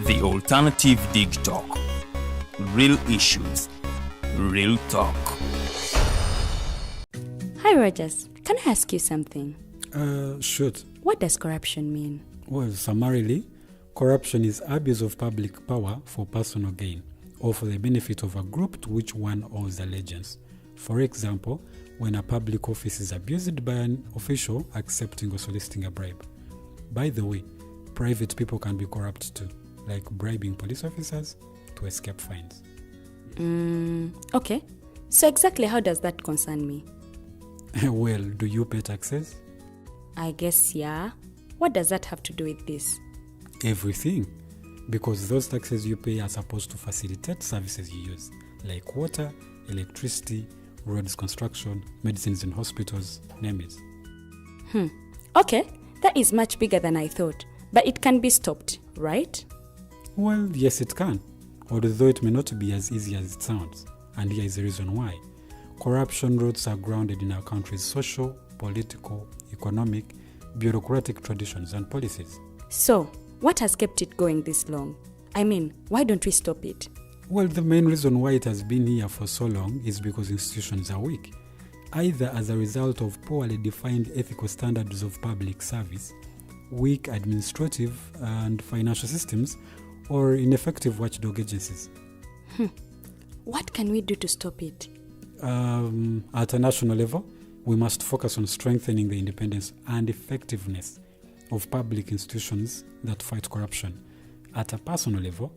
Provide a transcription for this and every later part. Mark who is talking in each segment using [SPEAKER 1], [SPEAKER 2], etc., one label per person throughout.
[SPEAKER 1] The Alternative Dig Talk. Real issues, real talk.
[SPEAKER 2] Hi Rogers, can I ask you something?
[SPEAKER 3] Shoot.
[SPEAKER 2] What does corruption mean?
[SPEAKER 3] Well, summarily, corruption is abuse of public power for personal gain or for the benefit of a group to which one owes allegiance. For example, when a public office is abused by an official accepting or soliciting a bribe. By the way, private people can be corrupt too, like bribing police officers to escape fines.
[SPEAKER 2] Okay. So exactly how does that concern me?
[SPEAKER 3] Well, do you pay taxes?
[SPEAKER 2] I guess, yeah. What does that have to do with this?
[SPEAKER 3] Everything. Because those taxes you pay are supposed to facilitate services you use, like water, electricity, roads construction, medicines in hospitals, name it.
[SPEAKER 2] Okay, that is much bigger than I thought. But it can be stopped, right?
[SPEAKER 3] Well, yes, it can, although it may not be as easy as it sounds. And here is the reason why. Corruption roots are grounded in our country's social, political, economic, bureaucratic traditions and policies.
[SPEAKER 2] So, what has kept it going this long? I mean, why don't we stop it?
[SPEAKER 3] Well, the main reason why it has been here for so long is because institutions are weak, either as a result of poorly defined ethical standards of public service, weak administrative and financial systems, or ineffective watchdog agencies.
[SPEAKER 2] What can we do to stop it?
[SPEAKER 3] At a national level, we must focus on strengthening the independence and effectiveness of public institutions that fight corruption. At a personal level,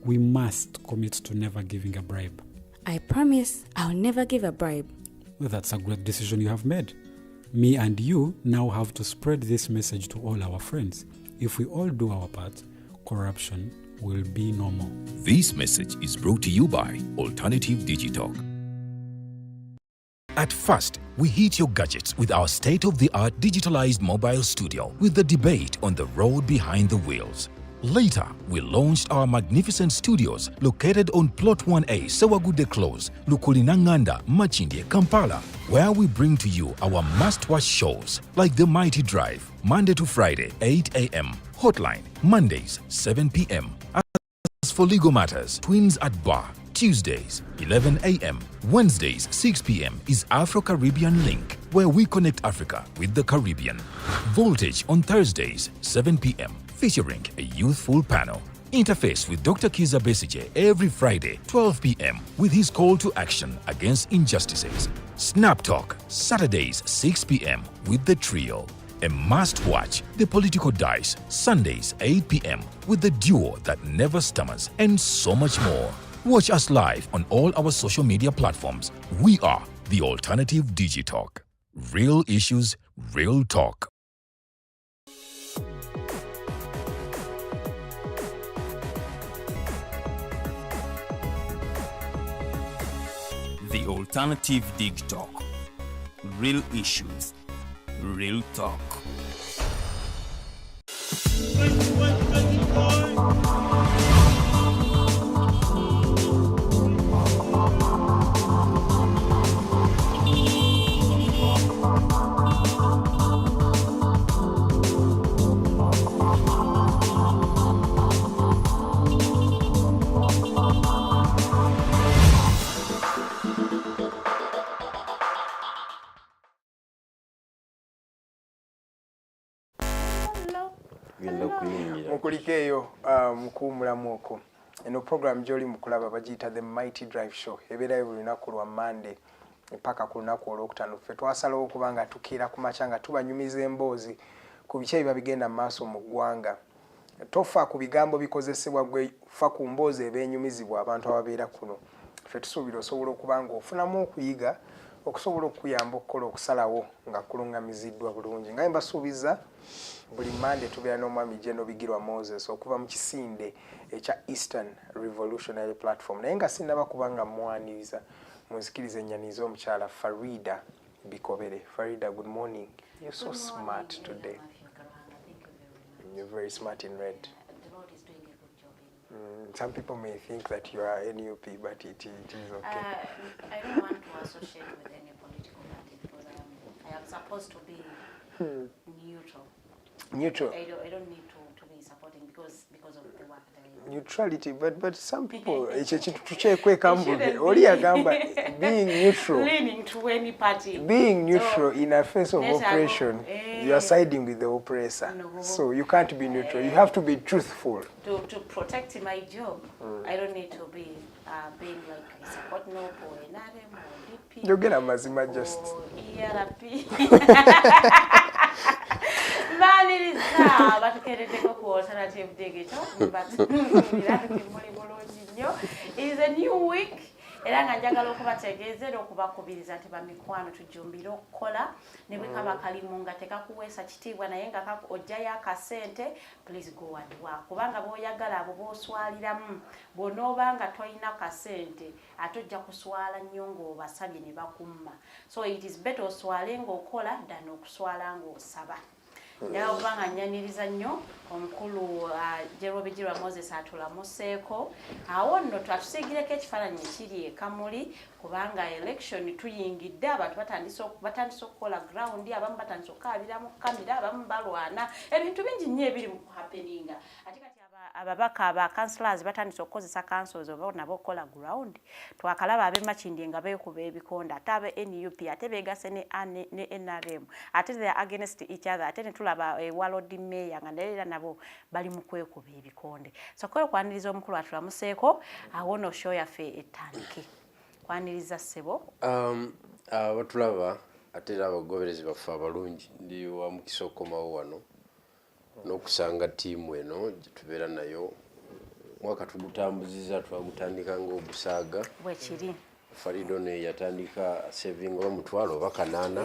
[SPEAKER 3] we must commit to never giving a bribe.
[SPEAKER 2] I promise I'll never give a bribe.
[SPEAKER 3] Well, that's a great decision you have made. Me and you now have to spread this message to all our friends. If we all do our part, corruption will be no more.
[SPEAKER 1] This message is brought to you by Alternative Digitalk.
[SPEAKER 4] At first, we hit your gadgets with our state-of-the-art digitalized mobile studio with the debate on the road behind the wheels. Later, we launched our magnificent studios located on Plot 1A, Sawagude Close, Lukulinanganda, Machindye, Kampala, where we bring to you our must-watch shows like The Mighty Drive, Monday to Friday, 8 a.m., Hotline, Mondays, 7 p.m. As for legal matters, Twins at Bar, Tuesdays, 11 a.m., Wednesdays, 6 p.m. is Afro-Caribbean Link, where we connect Africa with the Caribbean. Voltage on Thursdays, 7 p.m., featuring a youthful panel. Interface with Dr. Kiza Besije every Friday, 12 p.m. with his call to action against injustices. Snap Talk, Saturdays, 6 p.m. with the trio. A must-watch, The Political Dice, Sundays, 8 p.m. with the duo that never stammers, and so much more. Watch us live on all our social media platforms. We are The Alternative Digitalk. Real issues, real talk.
[SPEAKER 1] The Alternative Dig Talk. Real issues, real talk.
[SPEAKER 5] Mukuliko eyo mukuwumulamu okwo. Eno program gy'oli mukulaba bagiyita The Mighty Drive Show ebeerayo buli lunaku lwa Monday mpaka ku lunaku olwokutaano. Ffe twasalawo okuba nga tukiira ku makya nga tubanyumiza emboozi ku biki ebiba bigenda mu maaso mu ggwanga. Tofa ku bigambo bikozesebwa gwe fa ku mboozi ebeenyumizibwa abantu ababeera kuno. Ffe tusuubira osobola okuba nga ofunamu okuyiga okusobola okuyamba okukola okusalawo nga kulungamiziddwa bulungi. Nga mbasuubiza buli Monday tubeera n'omwami Jeno Bigirwa Moses okuva mu kisinde ekya Eastern Revolutionary Platform. Naye nga sinnaba kubanga mwaniriza munzikirize ennyaniza omukyala Farida Bikobere. Farida, good morning. You're so smart today. You're very smart in red.
[SPEAKER 6] The Lord is doing a good job.
[SPEAKER 5] Some people may think that you are NUP, but it is okay.
[SPEAKER 6] I don't want to associate with any political party because I am supposed to be neutral.
[SPEAKER 5] Neutral.
[SPEAKER 6] I don't need to be supporting because because of the work that I do.
[SPEAKER 5] Neutrality, but some people oli agamba being neutral.
[SPEAKER 6] Leaning to any party.
[SPEAKER 5] Being neutral in a face of oppression, you are siding with the oppressor.
[SPEAKER 6] No.
[SPEAKER 5] So you can't be neutral. You have to be truthful.
[SPEAKER 6] To protect my job, I don't need to be being like I support NOP or NRM or DP.
[SPEAKER 5] You get a mazima just.
[SPEAKER 6] Or ERP. Maniriza batukereteko ku alternative digital but it is a new week era nga njagala okubategeeza okubakubiriza nti bamikwano tujumbira okukola ne bwe kaba kalimu nga tekakuweesa kitiibwa naye nga ojjayo akasente please go and work kubanga bw'oyagala abo b'oswaliramu bw'onooba nga tolina kasente ate ojja kuswala nnyo ng'obasabye ne bakumma so it is better oswale ng'okola than okuswala ng'osaba. Njagala kubanga nnyaniriza nnyo omukulu Jerobijirwa Moses atulamuseeko awo nno twatusiigireko ekifaananyi ekiri ekamuli kubanga election tuyingidde abantu batandise okukola ground abamu batandise okukaabira mu kamera abamu balwana ebintu bingi nnyo ebiri mu happeninga ate kati ababaka aba councillors batandise okukozesa councils oba nabo okukola ground twakalaba ab'Emakindye nga beekuba ebikonde ate abe NUP ate beegase ne NRM ate they are against each other ate ne tulaba Walodi Mayor nga era nabo bali mu kwekuba ebikonde so kwe kwaniriza omukulu atulamuseeko awo no show yaffe etandike kwaniriza ssebo
[SPEAKER 7] abatulaba ate era abagoberezi baffe abalungi ndi wa mukisa okukomawo wano n'okusanga ttiimu eno gye tubeera nayo mwaka tugutambuziza twagutandika ng'ogusaaga
[SPEAKER 6] bwekiri
[SPEAKER 7] Farido ne yatandika saving omutwalo bakanaana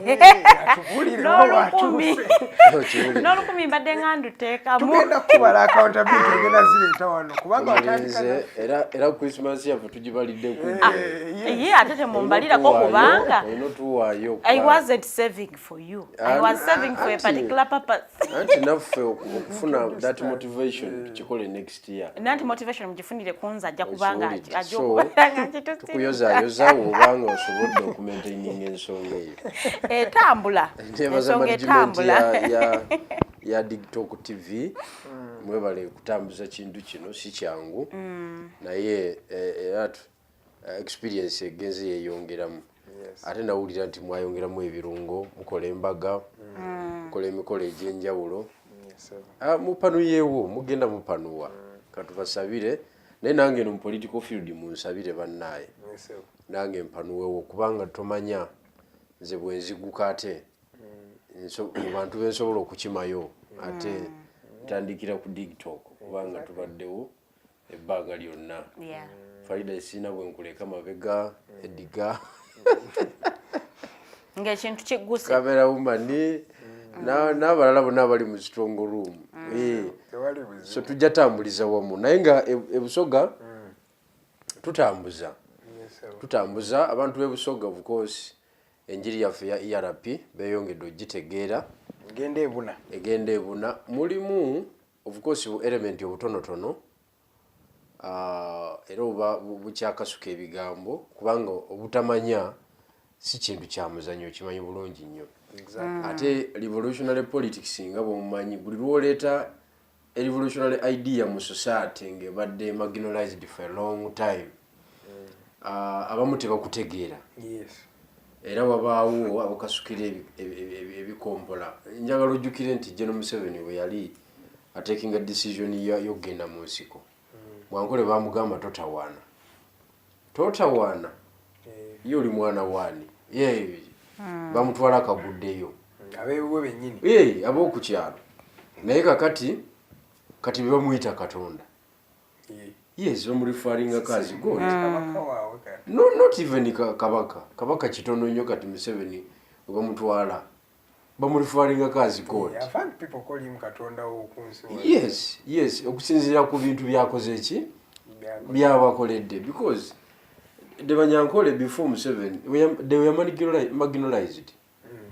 [SPEAKER 6] n'olukumi mbadde nganduteekamu
[SPEAKER 5] tugenda kubala accountability tugenda zireeta wano kubanga watandika
[SPEAKER 7] era Christmas yaffe tugibaliddeku
[SPEAKER 6] ye ate temumbalirako kubanga
[SPEAKER 7] onotuwaayo
[SPEAKER 6] I wasn't saving for you. I was saving for a particular purpose.
[SPEAKER 7] anti naffe okufuna that motivation tukikole next year
[SPEAKER 6] Nanti motivation mugifunire kunza ajja kubanga
[SPEAKER 7] tukuyozayoza obanga osobodde okumaintaininga ensonga eyo
[SPEAKER 6] etambula
[SPEAKER 7] ntebaza management ya Digtalk TV mwebale kutambuza kintu kino si kyangu naye era experience egenze yeyongeramu ate nawulira nti mwayongeramu ebirungo mukola embaga mukola emikolo egy'enjawulo mupanuyeewo mugenda mupanuwa katubasabire naye nange no mu political field munsabire bannaye nange mpanuweewo kubanga tomanya nze bwenziguka ate mu bantu bensobola okukimayo ate ntandikira ku Digtalk kubanga tubaddewo ebbanga lyonna Farida esina bwenkuleka mabega ediga
[SPEAKER 6] ng'ekintu kigguse
[SPEAKER 7] kamera wumani n'abalala bonna abali mu strong room so tujja tambuliza wamu naye nga ebusoga tutambuza abantu b'ebusoga of course enjiri yaffe ya ERP beeyongedde ogitegeera egenda ebuna mulimu of course element obutonotono era oba bukyakasuka ebigambo kubanga obutamanya si kintu kya muzanyo okimanyi bulungi nnyo ate revolutionary politics nga bwomumanyi buli lwoleeta revolutionary idea mu society ng'ebadde marginalized for a long time abamu tebakutegeera era wabaawo abakasukira ebikompola njagala ojjukire nti General Museveni bwe yali atakinga decision y'okugenda mu nsiko Mwankole bamugamba totawaana ye oli mwana waani bamutwala akaguddeyo
[SPEAKER 5] abeewe bennyini
[SPEAKER 7] ab'okukyalo naye kati bebamuyita Katonda yes bamulifaringa kazi God not even kabaka kitono nnyo kati Museveni bamutwala bamulifaringa kazi God yes okusinziira ku bintu byakoze eki byabakoledde because the Banyankole before Museveni they were marginalized.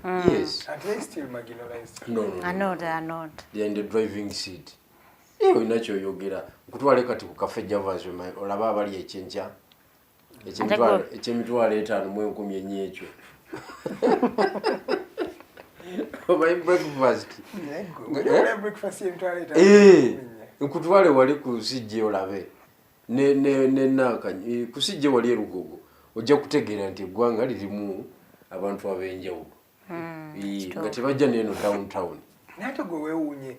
[SPEAKER 7] Yes.
[SPEAKER 5] Are they still marginalized?
[SPEAKER 7] No.
[SPEAKER 6] They are not.
[SPEAKER 7] They are in the driving seat. Iyo inakyo yogera kutwale kati ku cafe Javas olaba abali ekyenja eky'emitwalo 5 mu 10 ekyo by breakfast
[SPEAKER 5] breakfast y'emitwalo 5
[SPEAKER 7] nkutwale wali kusijje olabe ne naka kusijje wali erugogo ojja kutegeera nti eggwanga lirimu abantu ab'enjawulo nga tebajja n'eno downtown
[SPEAKER 5] nate gwe weewuunye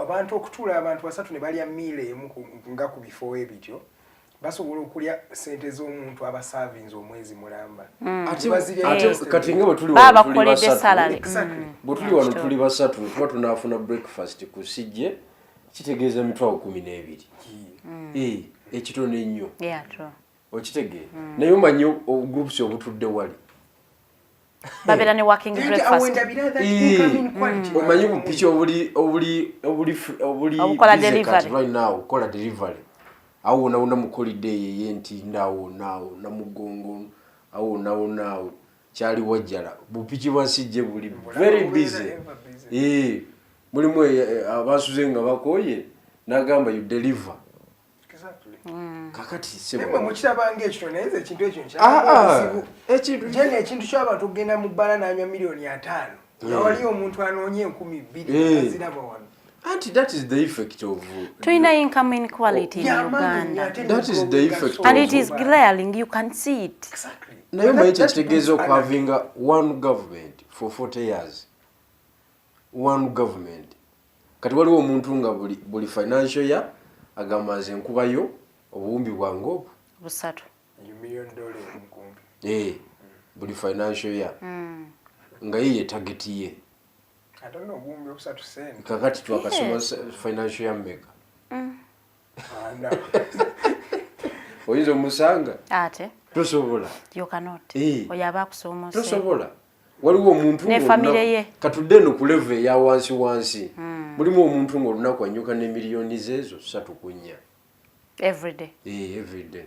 [SPEAKER 5] abantu okutuula abantu basatu ne balya miira emu nga ku bifo ebityo basobola okulya sente z'omuntu abasavinze omwezi mulamba
[SPEAKER 7] kati nga
[SPEAKER 6] babakoledde salary
[SPEAKER 7] bwe tuli wano tuli basatu tuba tunaafuna breakfast ku sijje kitegeeza mitwalo 12 ekitono ennyo okitegeera naye omanyi groups obutudde wali
[SPEAKER 6] babeera ne working breakfast
[SPEAKER 7] omanyi bupiki
[SPEAKER 6] obukola delivery
[SPEAKER 7] right now okola delivery awo nawona mu holiday yentinda awo na mugongo awo nawona kyali wajjala bupiki bwasijje buli very busy mulimu abasuze nga bakoye nagamba you deliver kakati
[SPEAKER 5] sebo mukirabanga ekyo naye ekintu ekyo ekintu ky'abantu okugenda mu bbala n'anywa miliyoni 5 waliyo omuntu anoonye 2,000 aziraba wano.
[SPEAKER 7] Auntie, that is the effect of
[SPEAKER 6] Twina income inequality in Uganda.
[SPEAKER 7] That is the effect
[SPEAKER 6] and it is glaring, you can see it.
[SPEAKER 5] Exactly.
[SPEAKER 7] Nayo maiche kitegezo kwa having one government for 40 years. One government. Kati waliwo omuntu nga buli financial year agamaze nkubayo obuwumbi bwango
[SPEAKER 6] busatu.
[SPEAKER 5] $1 million mukumbi.
[SPEAKER 7] Buli financial year. Nga yiye target ye.
[SPEAKER 5] I don't know obuwumbi obusatu sente.
[SPEAKER 7] Kakati twakasoma financial year mega.
[SPEAKER 5] No.
[SPEAKER 7] Oyizo musanga?
[SPEAKER 6] Ate.
[SPEAKER 7] Tosobola.
[SPEAKER 6] You cannot. Oyaba kusoma.
[SPEAKER 7] Tosobola. Waliwo omuntu
[SPEAKER 6] ne family ye.
[SPEAKER 7] Katudde no ku level ya wansi. Mulimu omuntu ngo lunaku anyuka ne miliyoni zezo 3 kunya.
[SPEAKER 6] Every day.
[SPEAKER 7] Every day.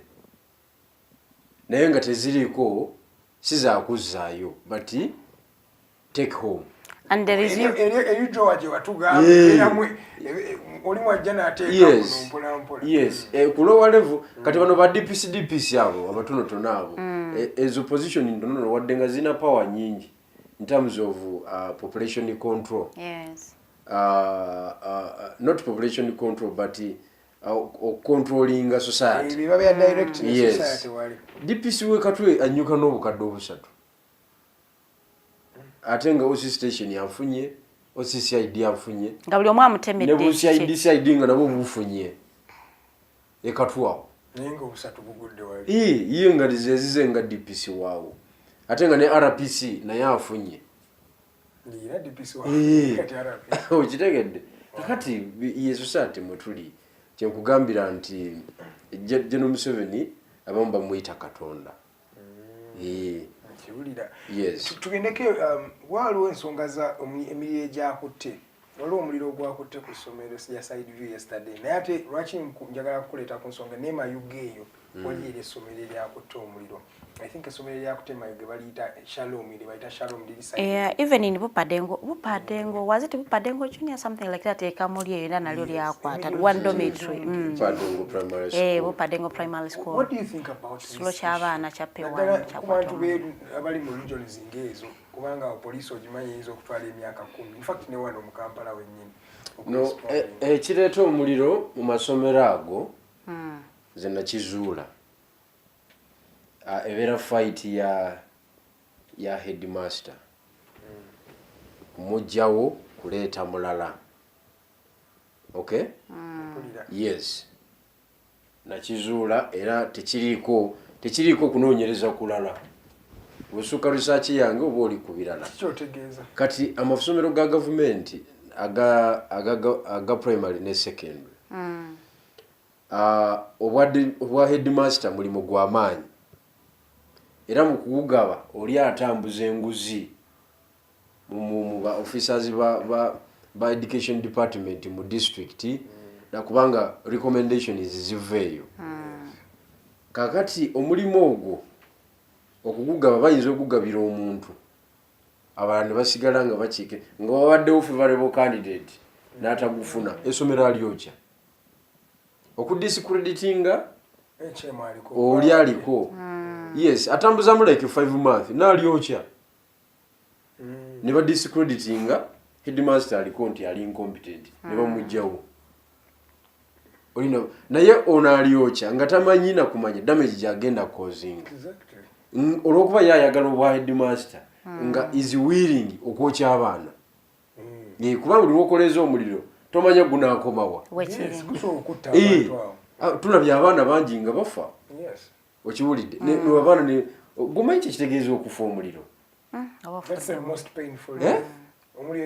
[SPEAKER 7] Naye nga teziriko siza kuzaayo but take home.
[SPEAKER 6] And there is
[SPEAKER 5] you George watugamba eramwe olimu ajana ateka mpola mpola.
[SPEAKER 7] Yes, kulowa level kati bano ba DPC abo abatono tonabo. As opposition ndono wadenga zina power nyingi in terms of population control.
[SPEAKER 6] Yes.
[SPEAKER 7] Not population control but controlling a society.
[SPEAKER 5] Biba direct in
[SPEAKER 7] yes.
[SPEAKER 5] Society wali.
[SPEAKER 7] DPC we katwe anyuka no bukadde obusatu. Atenga osi station yafunye, osi CID yafunye.
[SPEAKER 6] Nga buli omwa mutemedde.
[SPEAKER 7] Ne CID nga nabo bufunye. Ekatwao.
[SPEAKER 5] Ningo busatu bugudde wali.
[SPEAKER 7] Iye nga zize nga DPC wawo. Atenga ne RPC na yafunye.
[SPEAKER 5] Ndira DPC wawo kati RPC.
[SPEAKER 7] Okitegedde. Kakati iye society mutuli. Kyenkugambira nti General Museveni abamba muita Katonda.
[SPEAKER 5] Kiwulira.
[SPEAKER 7] Yes.
[SPEAKER 5] Tugendeke waliwo ensonga za emiriye egyakutte. Waliwo omuliro ogwakutte ku ssomero ya Side View yesterday. Naye ate lwaki njagala kukuleeta ku nsonga ne Mayuge eyo wali eri essomero eryakutte omuliro. I think essomero eryakutte Mayuge baliyita Shalom, baliyita Shalom liri side.
[SPEAKER 6] Yeah, even in Bupadengo, was it Bupadengo Junior, something like that? Ekamuli era nalyo lyakwata one dormitory.
[SPEAKER 7] Bupadengo Primary School.
[SPEAKER 6] Bupadengo Primary School.
[SPEAKER 5] What do you think about this?
[SPEAKER 6] Slo ky'abaana kyapewa
[SPEAKER 5] abantu abali mu region zingeezo kubanga police ogimanyi yinza okutwala emyaka 10. In fact ne wano mu Kampala wennyini.
[SPEAKER 7] No, ekireeta omuliro mu masomero ago nze nakizuula. Ebeera fight ya headmaster. Kumujjawo kuleeta mulala. Okay? Yes. Nakizuula era tekiriiko kunoonyereza kulala. Busuka research yange oba oli ku birala.
[SPEAKER 5] Kyotegeeza.
[SPEAKER 7] Kati amasomero ga government aga primary ne secondary. Obwa headmaster mulimo gw'amaanyi. Era mu kugaba oli atambuza enguzi mu ba officers ba education department mu district na kubanga recommendations ziveeyo. Kakati omulimo ogwo okugugaba bayinza okugabira omuntu abantu basigala nga bakiike nga wabaddewo favorable candidate n'atagufuna essomero alyokya okudiscreditinga oli aliko. Yes, atambuza mu like 5 months n'alyokya ne ba discreditinga headmaster aliko nti ali incompetent ne bamujjawo. olina naye ono alyocha nga tamanyi na kumanya damage gyagenda causing olwokuba yayagala obwa headmaster nga is willing okwokya abaana kuba buli lwokoleza omuliro tomanya gunaakomawa tulabye abaana bangi nga bafa okiwulidde abaana gumanyi kyekitegeeza okufa omuliro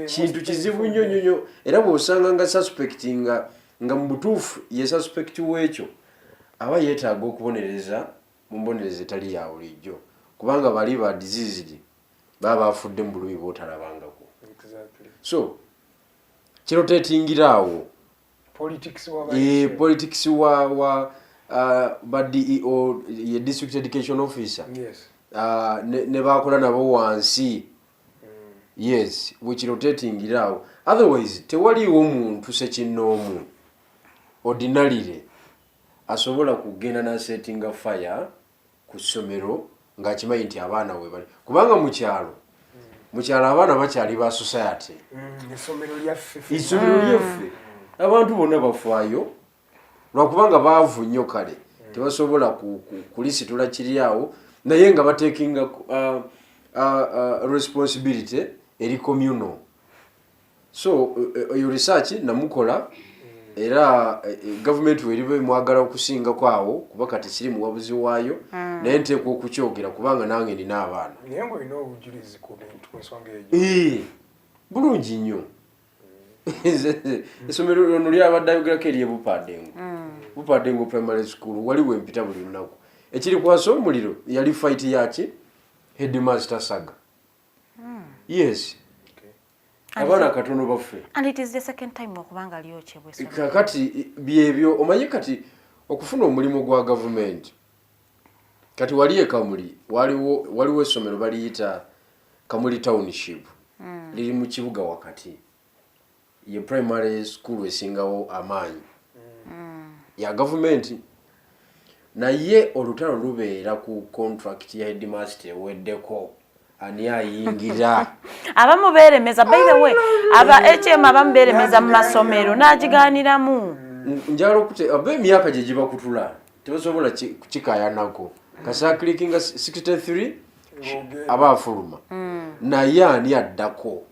[SPEAKER 7] kintu kizibu nnyo nnyo era bw'osanga nga suspectinga nga mu butuufu ye suspect w'ekyo aba yeetaaga okubonereza mu mbonereza etali ya bulijjo kubanga bali ba diseased baba bafudde mu bulumi bw'otalabangako so kirotetingiraawo politics wa ba DEO ye district education officer ne bakola nabo wansi yes wikirotetingiraawo otherwise tewaliwo muntu sekinnoomu ordinarily asobola kugenda na setting fire ku ssomero ng'akimanyi nti abaana we bali kubanga mu kyalo abaana bakyali ba society essomero lyaffe abantu bonna bafaayo lwakubanga baavu nnyo kale tebasobola kulisitula kiri awo naye nga batekinga responsibility eri communal so eyo research namukola era government weribe mwagala okusingako awo kuba kati kiri muwabuzi waayo naye nteekwa okukyogera kubanga nange nina abaana bulungi nnyo essomero lyono lyabadde ayogerako eri Bupadengo primary school waliwo empita buli lunaku ekiri kwasa omuliro yali fight yaki headmaster saga yes abaana katono baffe
[SPEAKER 6] and it is the second time okubanga lyokyebwe
[SPEAKER 7] kati byebyo omanyi kati okufuna omulimu gwa government kati wali Kamuli waliwo essomero baliyita Kamuli township liri mu kibuga wakati ye primary school esingawo amaanyi ya government naye olutalo lubeera ku contract ya headmaster weddeko ani ayingira
[SPEAKER 6] abamu beeremeza by the way aba HM abamu beeremeza mu masomero n'agigaaniramu
[SPEAKER 7] njala okute abe emyaka gye giba kutula tebasobola kukikayanako kasa clickinga 63 aba afuluma naye ani addako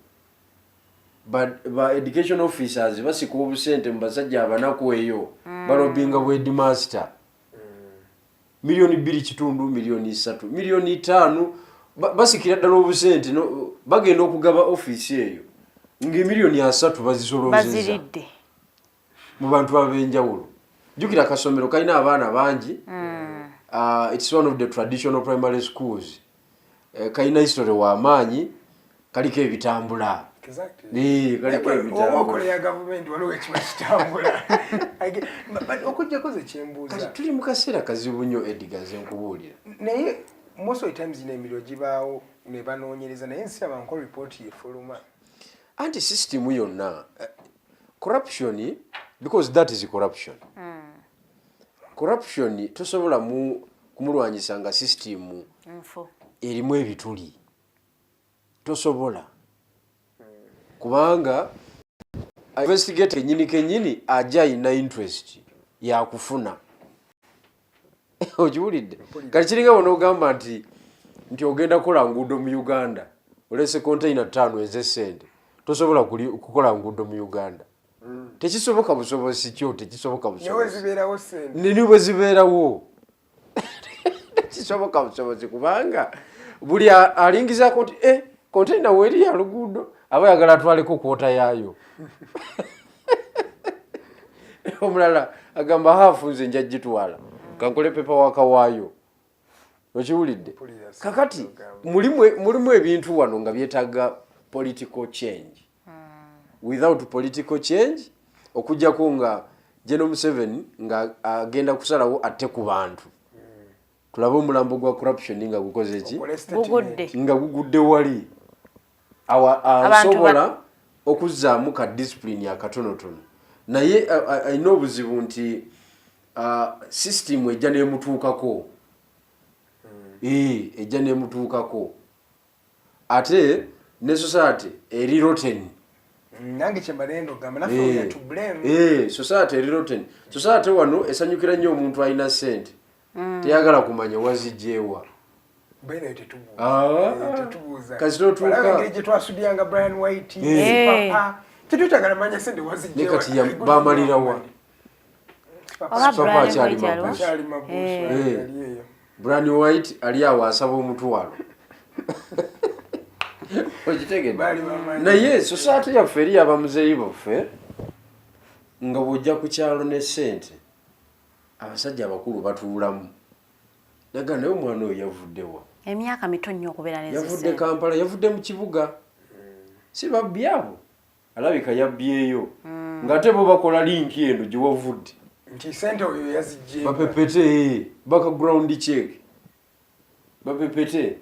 [SPEAKER 7] ba education officers basika obusente mu basajja abanaku eyo balobinga bwe headmaster milioni 2.3 milioni 3 milioni 5 basikira ddala obusente bagenda okugaba office eyo ng'emilioni 3 bazisolozeza mu bantu ab'enjawulo jukira kasomero kalina abaana bangi it's one of the traditional primary schools kalina history w'amaanyi kaliko ebitambula kaliko ebitambula
[SPEAKER 5] ya government waliwo ekibakitambula okujjako ze kyembuuza
[SPEAKER 7] tuli mu kaseera kazibu nnyo Edgar ze nkubuulira
[SPEAKER 5] naye most of the times n'emiriro gibaawo ne banoonyereza naye nsiraba nko report yefuluma
[SPEAKER 7] anti system yonna corruption because that is corruption corruption tosobola kumulwanyisa nga system erimu ebituli tosobola kubanga investigate kenyini ajja ina interest ya kufuna ojiwulidde kati kiringa wano ogamba nti ogenda kukola nguudo mu Uganda olese container 5 ez'essente tosobola kukola nguudo mu Uganda tekisoboka busobozi kyo tekisoboka busobozi bwe zibeerawo tekisoboka busobozi kubanga buli alingizako nti container weri ya luguudo aba yagala atwaleko kwota yaayo omulala agamba hafu nze nja gitwala kankole pepa waka waayo okiwulidde kakati mulimu ebintu wano nga byetaaga political change without political change okujjako nga General Museveni nga agenda kusalawo atte ku bantu tulabe omulambo gwa corruption nga gukoze ki nga gugudde wali asobola okuzzaamu ka discipline ya katonotono naye ayina obuzibu nti system ejja nemutuukako ejja nemutuukako ate ne society eri rotten
[SPEAKER 5] nange kyebalendo gamba naffe ya to blame
[SPEAKER 7] society rotten society wano esanyukira nnyo omuntu alina ssente teyagala kumanya wazijjeewa
[SPEAKER 5] bene
[SPEAKER 7] tetubuuza kasi totuuka
[SPEAKER 5] gye twasudyanga Brian White papa tetutagala manya ssente wazijjeewa
[SPEAKER 7] ne kati bamalirawa papa kyali mabusu Brian White ali awo asaba omutwalo okitegedde naye society yaffe eri abamuzeeyi baffe nga bw'ojja ku kyalo ne ssente abasajja abakulu batuulamu naga naye omwana oyo yavuddewa
[SPEAKER 6] emyaka mito nnyo okubeera ne
[SPEAKER 7] yavudde Kampala yavudde mu kibuga si babbi abo alabika yabbyeyo ng'ate bo bakola linki eno gye wavudde
[SPEAKER 5] nti ssente oyo yazijje
[SPEAKER 7] bapepete baka ground check bapepete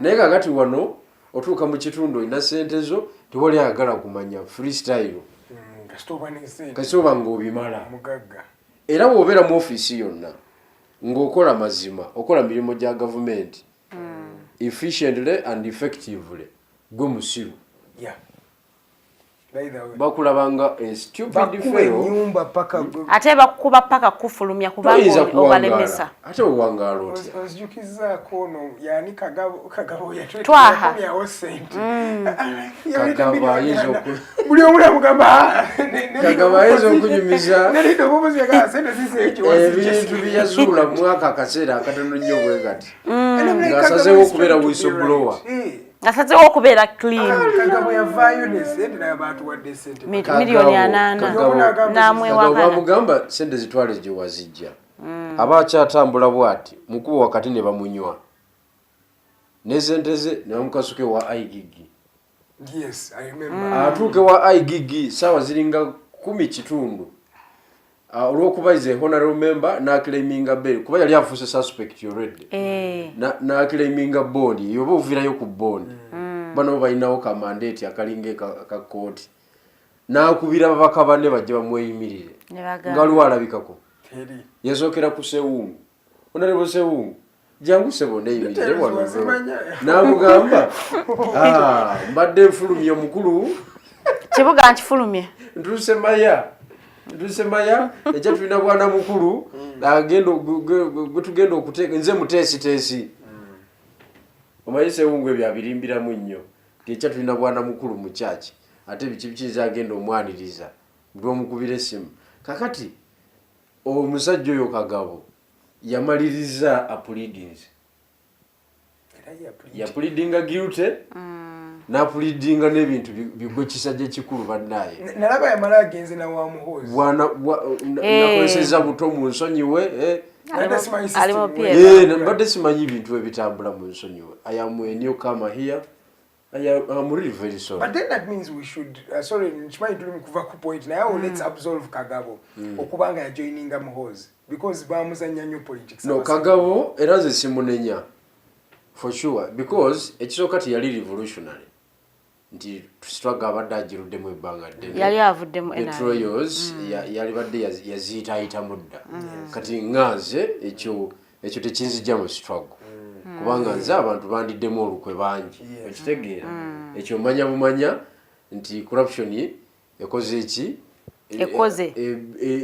[SPEAKER 7] naye kakati wano otuuka mu kitundu olina ssente zo tewali ayagala kumanya freestyle kasi oba ng'obimala era bw'obeera mu ofiisi yonna ng'okola mazima okola mirimu gya gavumenti efficiently and effectively gwe musiru bakulabanga stupid fellow
[SPEAKER 6] ate bakukuba paka kufulumya kubanga obalemesa
[SPEAKER 7] ate owangaala otya
[SPEAKER 5] onzijukizaako ono yani kagabo
[SPEAKER 6] twaha
[SPEAKER 7] kagabo ayinza
[SPEAKER 5] buli omu namugamba
[SPEAKER 7] kagabo ayinza okunyumiza ebintu byeyazuula mu mwaka akaseera akatono nnyo bwe gati ng'asazeewo okubeera whistleblower
[SPEAKER 6] asazeewo okubeera clean
[SPEAKER 5] kagabo yavaayo nesente naye baatuwadde sente
[SPEAKER 6] miliyoni 8 namwewakana
[SPEAKER 7] bamugamba sente zitwale gye wazijja aba akyatambula bw'ati mukubo wakati ne bamunywa ne sente ze ne bamukasuke wa igigi atuuke wa igigi saawa ziringa 10 kitundu olw'okuba is a honorable member n'aclaiminga bail kuba yali afuuse suspect already n'aclaiminga bond yoba ovirayo ku bond bano balinawo ka mandate akalinga ka kooti n'akubira ababaka banne bajja bamweyimirire nga waliwo alabikako yasookera ku Sewungu honorable Sewungu jangu sebo neyimirire wano n'amugamba mbadde nfulumye omukulu
[SPEAKER 6] kibuga nkifulumye
[SPEAKER 7] nduse maya ejja tulina bwana mukulu tugenda okuteeka nze muteesiteesi omanyi Sewungu ebyo abirimbiramu nnyo ejja tulina bwana mukulu mu kyaki ate biki agenda omwaniriza ndi omukubira essimu kakati omusajja oyo Kagabo yamaliriza apulidinzi yapulidinga guilty n'apulidinga n'ebintu bigwe kisajja kikulu bannaye
[SPEAKER 5] nalaba yamala agenze na wa muhozi
[SPEAKER 7] nakozeseza buto mu nsonyiwe mbadde simanyi ebintu ebitambula mu nsonyiwe I am a newcomer here I'm really very sorry
[SPEAKER 5] but then that means we should sorry nchimanyi tuli mukuva ku point naye let's absolve Kagabo okubanga ya joininga muhozi because bamuzanya nnyo politics
[SPEAKER 7] no Kagabo era nze simunenya for sure because ekisooka tiyali revolutionary nti struggle abadde agiruddemu ebbanga ddene
[SPEAKER 6] yali avuddemu
[SPEAKER 7] Troyos yali badde yaziyita mudda kati nganze ekyo tekinzijja mu struggle kubanga nze abantu bandiddemu olukwe bangi ekitegeera ekyo manya bumanya nti corruption ekoze eki
[SPEAKER 6] ekoze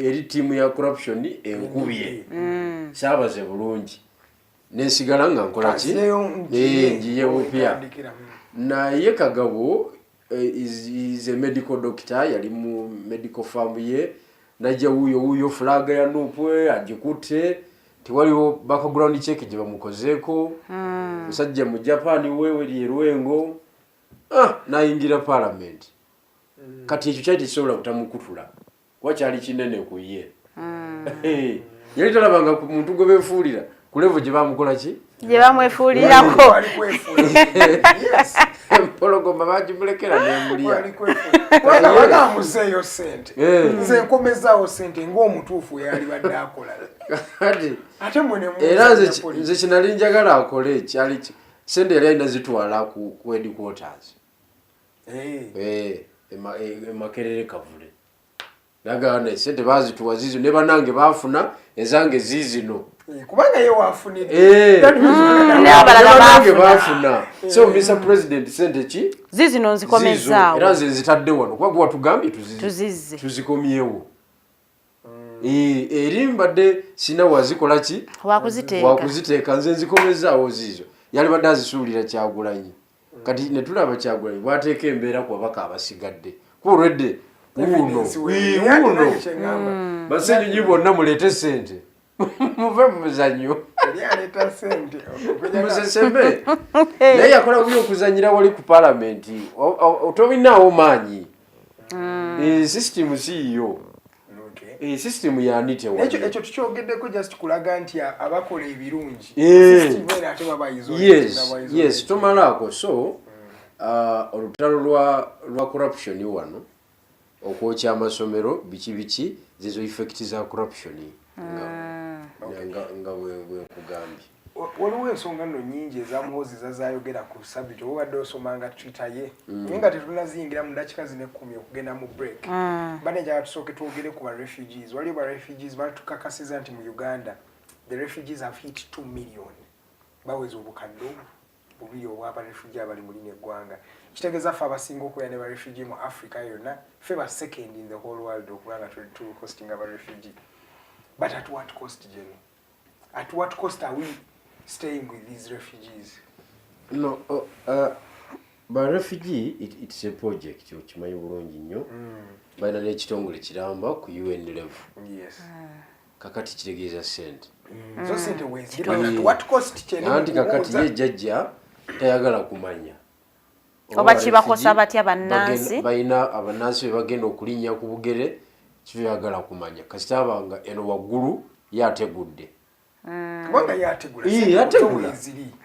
[SPEAKER 7] eri tiimu ya corruption enkubye saabaze bulungi nesigala nga nkola ki njiye bupya naye Kagabo is a medical doctor yali mu medical farm ye najja wuyo flag ya nupwe agikutte tiwaliwo background check gye bamukozeeko musajja mu Japan wewe lyerwengo nayingira parliament kati ekyo kyali kisobola kutamukutula wakyali kinene ku ye yali talabanga ku muntu gwe beefuulira ku level gye bamukola ki
[SPEAKER 6] gye bamwefuulirako
[SPEAKER 7] empologoma bagimulekera nemulya
[SPEAKER 5] muzeeyo sente nze nkomezaawo sente ng'omutuufu yali badde akola ate
[SPEAKER 7] era nze kinali njagala akole kyali sente yali alina zitwala ku headquarters Makerere Kavule nagana sente bazituwa zizo ne banange bafuna ezange zizino
[SPEAKER 5] kubanga ye wafunide
[SPEAKER 7] n'abalala bafuna so Mr President sente ki
[SPEAKER 6] zizino nzikomezaawo
[SPEAKER 7] era nze nzitadde wano kuba gwatugambye
[SPEAKER 6] tuzizze
[SPEAKER 7] tuzikomyewo eri mbadde sina wazikola ki wakuziteeka nze nzikomezaawo zizo yali badde azisuulira Kyagulanyi kati ne tulaba Kyagulanyi bwateeka embeera ku babaka abasigadde kulwedde uno basenyonyi bonna muleete sente muve mu muzannyo muzesembe naye yakola buyo okuzanyira wali ku palamenti otobinaawo maanyi system siiyo system yani
[SPEAKER 5] ekyo tukyogeddeko just kulaga nti abakola ebirungi
[SPEAKER 7] yes tomalaako so olutalo lwa corruption wano okwokya amasomero biki zizo effect za corruption nga bwekugambye
[SPEAKER 5] waliwo ensonga nno nyingi ezamuhozi zazayogera ku subject obadde osomanga Twitter ye naye nga tetunaziyingira mu dakika zino 10 okugenda mu break banenjaga tusooke twogere ku refugees waliwo refugees batukakasiza nti mu Uganda the refugees have hit 2 million baweza obukadde bubiri obwaba refugee abali mu lino eggwanga kitegeeza ffe abasinga okubeera ne refugee mu Africa yonna ffe ba second in the whole world okubanga tuli hosting aba refugee but at what cost Jenny? At what cost are we staying with these refugees?
[SPEAKER 7] No, by refugee, it's a project which may bulungi nnyo. Baina n'ekitongole kiramba ku UN level.
[SPEAKER 5] Yes.
[SPEAKER 7] Kakati kitegeeza sente.
[SPEAKER 5] So sente wezi. At what cost Jenny?
[SPEAKER 7] Anti kakati ye jajja tayagala kumanya.
[SPEAKER 6] Oba kibakosa batya bannansi?
[SPEAKER 7] Baina abannansi bagenda okulinnya ku bugere kibagala kumanya. Kasita abanga eno waggulu yategudde.
[SPEAKER 5] Kubanga yategula.
[SPEAKER 7] Yategula.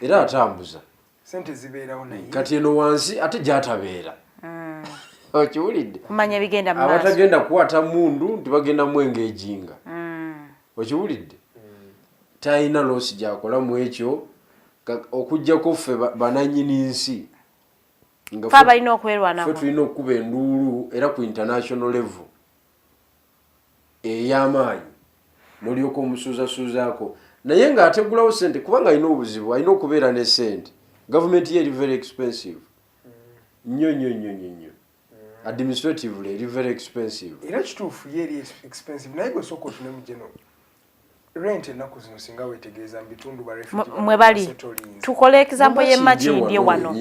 [SPEAKER 7] Era atambuza.
[SPEAKER 5] Sente zibeerawo naye.
[SPEAKER 7] Kati eno wansi ate gyatabeera. Okiwulidde?
[SPEAKER 6] Kumanya bigenda mu maaso.
[SPEAKER 7] Abatagenda kukwata mundu ntibagenda mu engejinga. Okiwulidde? Tayina loosi gyakola mu ekyo okujjako ffe banannyini nsi.
[SPEAKER 6] Ffe balina okwerwanako.
[SPEAKER 7] Ffe tulina okuba enduulu era ku international level. Ey'amaanyi. N'olyoka omusuuzasuuzaako. Naye ng'ategulawo sente kubanga alina obuzibu, alina okubeera ne sente. Government ye eri very expensive. Nnyo. Administratively eri very expensive.
[SPEAKER 5] Era kituufu ye eri expensive. Naye gwe sooka otune mu geno. Rent ennaku zino singa weetegereza mu bitundu ba refugee.
[SPEAKER 6] Mwe bali. Tukole example ye Makindye wano.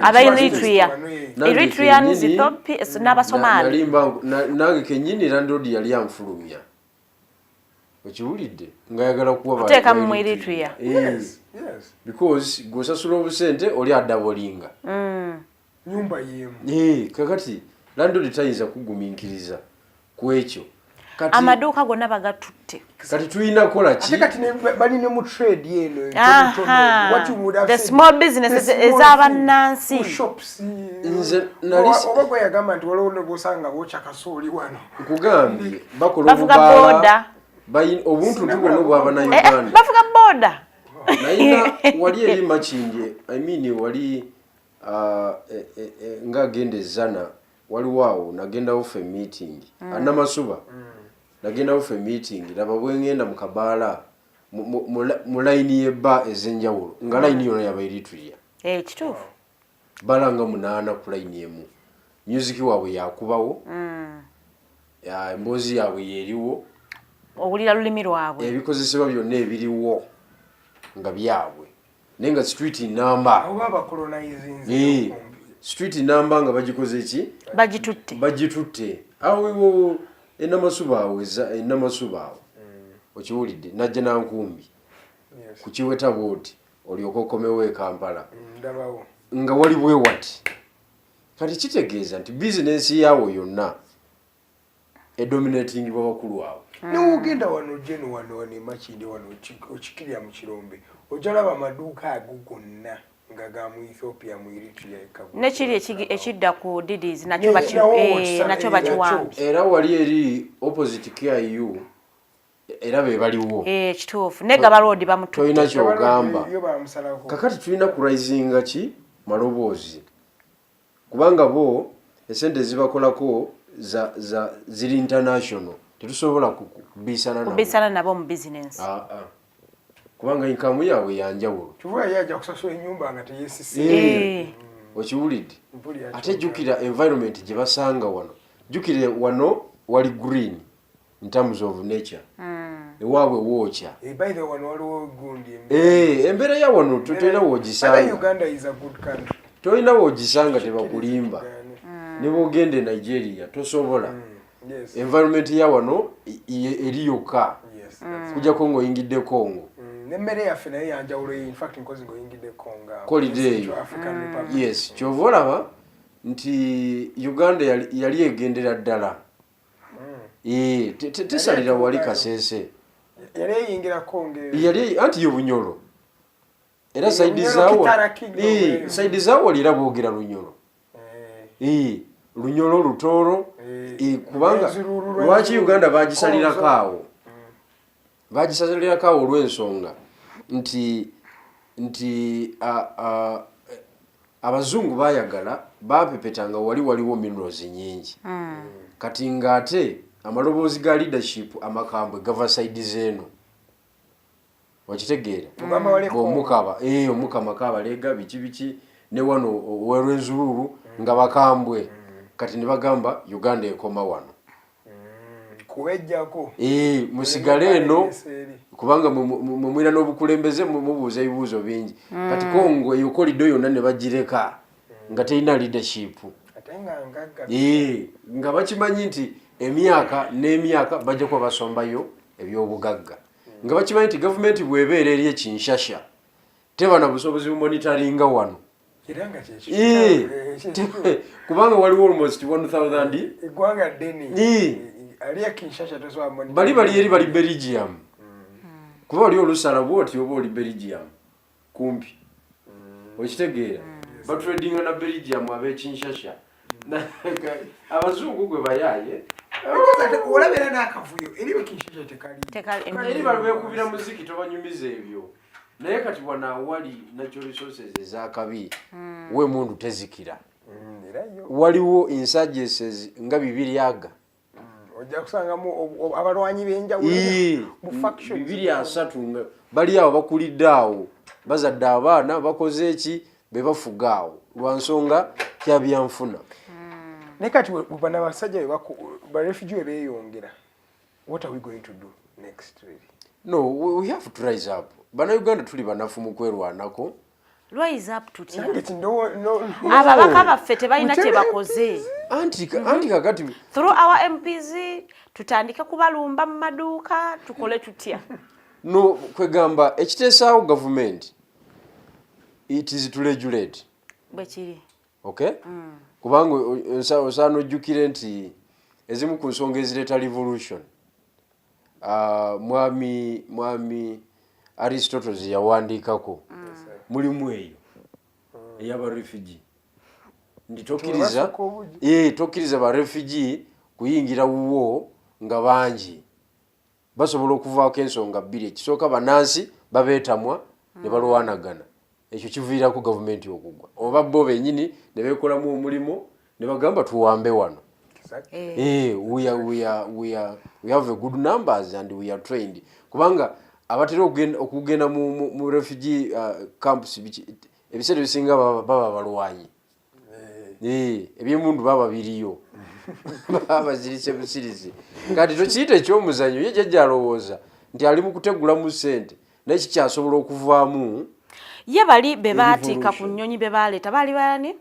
[SPEAKER 6] Aba Eritrea. Eritrea ni Ethiopia n'Abasomali.
[SPEAKER 7] Nange kennyini landlord yali anfulumya. Okiwulidde ngayagala kuwa
[SPEAKER 6] bali teeka mu Eritrea.
[SPEAKER 5] Yes.
[SPEAKER 7] Because gosasula obusente oli adabolinga.
[SPEAKER 5] Nyumba yemu.
[SPEAKER 7] Kakati landlord tayinza kugumiikiriza ku ekyo.
[SPEAKER 6] Kati amaduuka gonna bagatutte.
[SPEAKER 7] Kati tulina kola ki?
[SPEAKER 5] Ate kati bali ne mu trade yeno.
[SPEAKER 6] What you would have the small businesses ez'abannansi.
[SPEAKER 5] Shops.
[SPEAKER 7] Nze nalisi.
[SPEAKER 5] Oba gwe yagamba nti waliwo ne bosanga bocha kasooli wano.
[SPEAKER 7] Nkugambye bakola obubaala. Bayin obuntu tubono bwaba na Uganda.
[SPEAKER 6] Bafuga boda.
[SPEAKER 7] Naina wali eri Makindye. I mean wali nga gende zana wali wao nagenda ofe meeting. Anamasuba. Nagenda ofe meeting laba bwengenda mu Kabaala mu line yebba ezenjawulo nga line yona yaba Eritrea.
[SPEAKER 6] Kituufu.
[SPEAKER 7] Balanga 8 ku line emu. Music waabwe yakubawo. Emboozi yaabwe yeriwo.
[SPEAKER 6] Owulira lulimi lwabwe.
[SPEAKER 7] Ebikozesebwa byonna ebiriwo nga byabwe. Nenga street number.
[SPEAKER 5] Oba ba colonizing.
[SPEAKER 7] Street number nga bagikoze ki? Bagitutte. Awo enamasuba awo. Okiwulidde najja na nkumbi. Ku Kiweta Board olyoka okomewo e Kampala.
[SPEAKER 5] Ndabawo.
[SPEAKER 7] Nga wali bwe wati. Kati kitegeeza nti business yawo yonna dominating babakulu awo.
[SPEAKER 5] N'ogenda wano Jeno wano ne Makindye wano okikirya mu Kirombe. Ojalaba amaduuka ago gonna nga ga mu Ethiopia mu Eritrea ekabu.
[SPEAKER 6] Nekiri ekidda ku Didis nakyo bakiwambye.
[SPEAKER 7] Era wali eri opposite KIU era be baliwo.
[SPEAKER 6] Kituufu. Ne Gaba Road bamututte.
[SPEAKER 7] Toyina kyogamba. Kakati tulina ku risinga ki maloboozi. Kubanga bo esente zibakolako ziri international tetusobola kubisana
[SPEAKER 6] nabo mu business.
[SPEAKER 7] Kubanga income yawe yanjawulo.
[SPEAKER 5] Kivuga yaja kusasula ennyumba nga teyesisi.
[SPEAKER 7] Okiwulidde? Ate jukira environment gye basanga wano. Jukire wano wali green in terms of nature. Ewaabwe wookya.
[SPEAKER 5] By the one waliwo gundi.
[SPEAKER 7] Embeera ya wano tolina woogisanga.
[SPEAKER 5] Uganda is a good country.
[SPEAKER 7] Tolina woogisanga tebakulimba. Ne bw'ogenda Nigeria tosobola. Environment ya wano eri yokka. Kujjako ng'oyingidde Congo.
[SPEAKER 5] Nemmere yaffe naye yanjawulo in fact nkozi ng'oyingidde Congo.
[SPEAKER 7] Holiday. Yes, kyova olaba nti Uganda yali egendera ddala. Tesalira wali Kasese.
[SPEAKER 5] Yali eyingira Congo.
[SPEAKER 7] Yali anti yo Bunyoro. Era saidi zaawo walira boogera Lunyoro. Lunyoro Lutoro. Kubanga lwaki Uganda bagisalirako awo. Bagisalirako awo olw'ensonga nti abazungu bayagala bapepetanga waliwo minerals nyingi. Kati ng'ate amaloboozi ga leadership amakambwe gava side zeno. Wakitegeera? Omukama kabalega biki ne wano werwenzululu nga bakambwe. Kati ne bagamba Uganda ekoma wano.
[SPEAKER 5] Kuwejjako.
[SPEAKER 7] Musigale eno kubanga mwina n'obukulembeze mubuuza ebibuuzo bingi. Kati Congo eyo kolido yonna ne bagireka nga terina leadership. Nga bakimanyi nti emyaka n'emyaka bajja kuba basombayo ebyobugagga. Nga bakimanyi nti gavumenti bw'ebeera eri Kinshasa teba na busobozi bumonitoringa wano. Kubanga waliwo almost 1000
[SPEAKER 5] eggwanga ddene aliya Kinshasa tosobola monitor
[SPEAKER 7] bali eri bali Belgium. Kuba wali olusala bwoti oba oli Belgium kumpi. Okitegeera batradinga na Belgium abe Kinshasa abazungu gwe bayaye
[SPEAKER 5] olabera n'akavuyo eriwe Kinshasa tekali
[SPEAKER 7] eri balwekubira muziki tobanyumiza ebyo. Naye kati wana wali natural resources ezakabi we mundu tezikira. Waliwo insurgencies nga bibiri aga.
[SPEAKER 5] Ojja kusangamu abalwanyi b'enjawulo mu factions.
[SPEAKER 7] Bibiri asatu bali awo bakulidde awo bazadde abaana bakoze eki be bafugaawo lwansonga kya byanfuna.
[SPEAKER 5] Ne kati bana basajja ba refugee beeyongera. What are we going to do next really?
[SPEAKER 7] No, we have to rise up. Bana Uganda tuli banafu mu kwerwanako.
[SPEAKER 6] Rise up tutya.
[SPEAKER 5] No.
[SPEAKER 6] Ababaka baffe tebalina kye bakoze.
[SPEAKER 7] Anti kakati
[SPEAKER 6] through our MPs tutandika kubalumba mu maduuka tukole tutya.
[SPEAKER 7] No kwegamba ekiteesaawo government it is to regulate.
[SPEAKER 6] Bwekiri.
[SPEAKER 7] Okay? Kubanga osaano ojjukire nti ezimu ku nsonga ezireeta revolution. Mwami Aristotle yawandiikako mulimu eyo ey'aba refugee. Ndi tokkiriza ba refugee kuyingira wuwo nga bangi. Basobola okuvaako ensonga bbiri. Ekisooka bannansi babeetamwa ne balwanagana. Ekyo kiviirako gavumenti okugwa. Oba bo bennyini ne beekolamu omulimo ne bagamba tuwambe wano. We have a good numbers and we are trained. Kubanga abatera okugenda mu refugee camps ebiseera bisinga baba balwanyi. Ebyemundu baba biriyo. Baba zirise busirizi. Kati tokiyita ekyomuzanyo ye jjajja alowooza nti ali mu kutegulamu ssente naye kikyasobola okuvaamu.
[SPEAKER 6] Ye bali be baatiika ku nnyonyi be baleeta baali bani?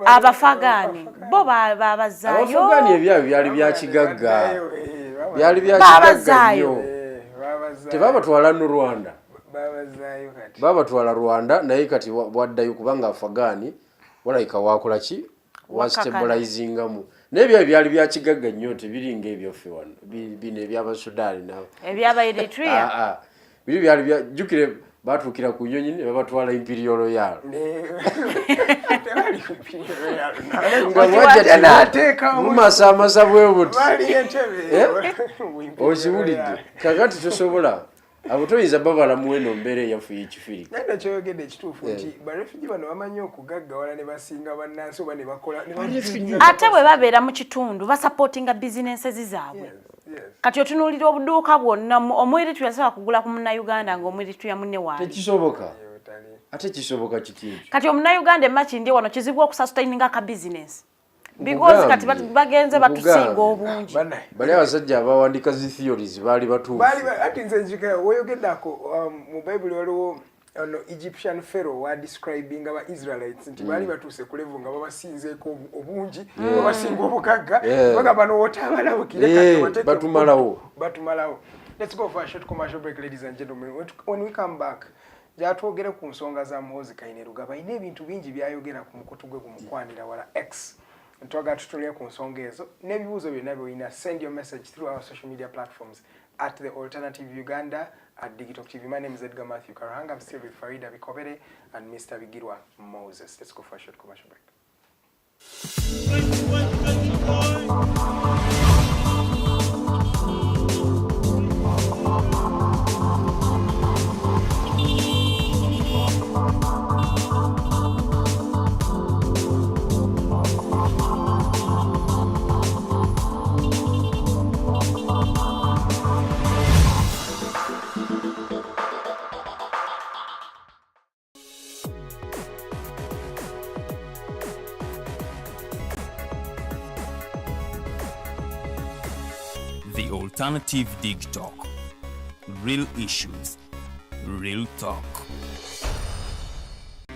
[SPEAKER 6] Abafagani. Bo babazaayo.
[SPEAKER 7] Abafagani ebyabyo byali bya kigagga. Byali bya kigagga. Tebabatwala no Rwanda. Babatwala Rwanda naye kati bwaddayo kubanga Afagani walayika wakola ki wastabilizingamu. Naye byali bya kigagga nnyo tebiringa ebyoffe wano. Bino eby'Abasudani nabo.
[SPEAKER 6] Eby'aba Eritrea.
[SPEAKER 7] Biri byali bya jukire batuukira ku nnyonyi ne babatwala Imperial Royal. Mumasamasa bwe buti. Okiwulidde kakati tosobola abo toyinza babala muweno mbere yafu y'ekifiri
[SPEAKER 5] nenda kyoyogedde ekituufu nti barefugee bano bamanyi okugaggawala ne basinga bannansi oba ne bakola
[SPEAKER 6] ate bwe babeera mu kitundu basapootinga bizinensi zaabwe kati otunuulira obuduuka bwonna omwiritu yasobola kugula ku munnayuganda ng'omwiritu ya munne wange
[SPEAKER 7] tekisoboka ate kisoboka kiti
[SPEAKER 6] kati omunnayuganda emakindi wano kizibu okusasitaininga ka bizinensi because kati bagenze batusinga obungi
[SPEAKER 7] bali abasajja abawandika zi theories baali batuufu
[SPEAKER 5] ati nze njika woyogeddako mu bayibuli waliwo Egyptian pharaoh wa describing aba Israelites nti bali batuuse ku level nga babasinzeeko obungi babasinga obugagga bagamba n'otabalabukire kati batumalawo. Let's go for a short commercial break, ladies and gentlemen. When we come back, jatwogere ku nsonga za Muhoozi Kainerugaba ayina ebintu bingi byayogera ku mukutu gwe gumukwanira wala X. Ntwaga tutulie ku nsonga ezo n'ebibuuzo byonna by'olina. Send your message through our social media platforms at The Alternative Uganda, at Digital TV. My name is Edgar Matthew Karahanga. I'm still with Farida Bikobere and Mr. Bigirwa Moses. Let's go for a short commercial break.
[SPEAKER 1] The Alternative Dig Talk. Real issues, real talk.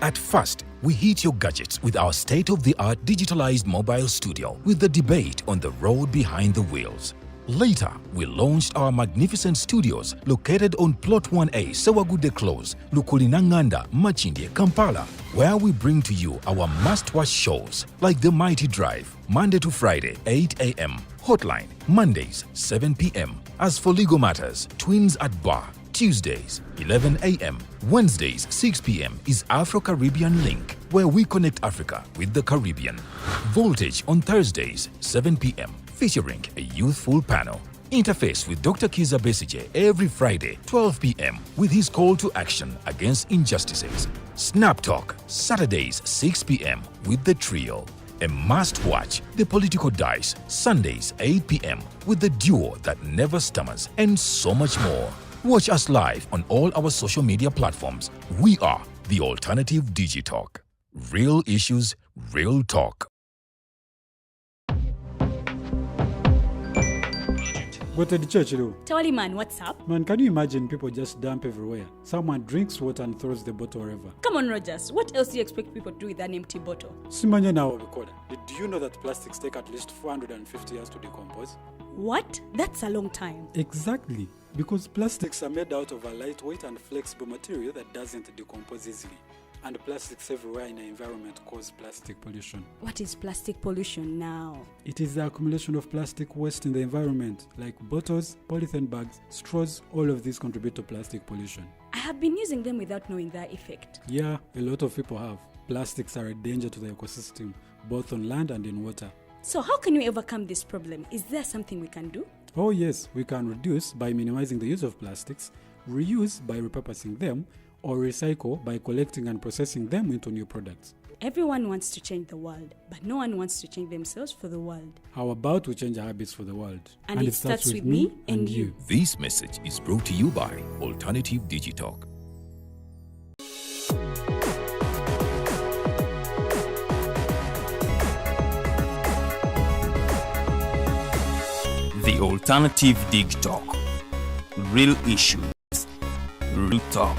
[SPEAKER 4] At first, we hit your gadgets with our state-of-the-art digitalized mobile studio with the debate on the road behind the wheels. Later, we launched our magnificent studios located on Plot 1A, Sewagude Close, Lukulinanganda, Machindye, Kampala, where we bring to you our must-watch shows like The Mighty Drive, Monday to Friday, 8 a.m., Hotline, Mondays, 7 p.m. As for legal matters, Twins at Bar, Tuesdays, 11 a.m. Wednesdays, 6 p.m. is Afro-Caribbean Link, where we connect Africa with the Caribbean. Voltage on Thursdays, 7 p.m., featuring a youthful panel. Interface with Dr. Kiza Besije every Friday, 12 p.m. with his call to action against injustices. Snap Talk, Saturdays, 6 p.m. with the trio. A must-watch, The Political Dice, Sundays, 8 p.m. with the duo that never stammers, and so much more. Watch us live on all our social media platforms. We are The Alternative Digitalk. Real issues, real talk.
[SPEAKER 3] What at the church, though?
[SPEAKER 2] Tawali man, what's up?
[SPEAKER 3] Man, can you imagine people just dump everywhere? Someone drinks water and throws the bottle wherever.
[SPEAKER 2] Come on, Rogers. What else do you expect people to do with an empty bottle?
[SPEAKER 3] Simanya now, did you know that plastics take at least 450 years to decompose?
[SPEAKER 2] What? That's a long time.
[SPEAKER 3] Exactly. Because plastics are made out of a lightweight and flexible material that doesn't decompose easily. And plastics everywhere in the environment cause plastic pollution.
[SPEAKER 2] What is plastic pollution now?
[SPEAKER 3] It is the accumulation of plastic waste in the environment, like bottles, polythene bags, straws. All of these contribute to plastic pollution.
[SPEAKER 2] I have been using them without knowing their effect.
[SPEAKER 3] Yeah, a lot of people have. Plastics are a danger to the ecosystem, both on land and in water.
[SPEAKER 2] So how can we overcome this problem? Is there something we can do?
[SPEAKER 3] Oh yes, we can reduce by minimizing the use of plastics, reuse by repurposing them, or recycle by collecting and processing them into new products.
[SPEAKER 2] Everyone wants to change the world, but no one wants to change themselves for the world.
[SPEAKER 3] How about we change our habits for the world?
[SPEAKER 2] And it starts with me and you.
[SPEAKER 4] This message is brought to you by Alternative Digitalk.
[SPEAKER 1] The Alternative Dig Talk. Real issues, real talk.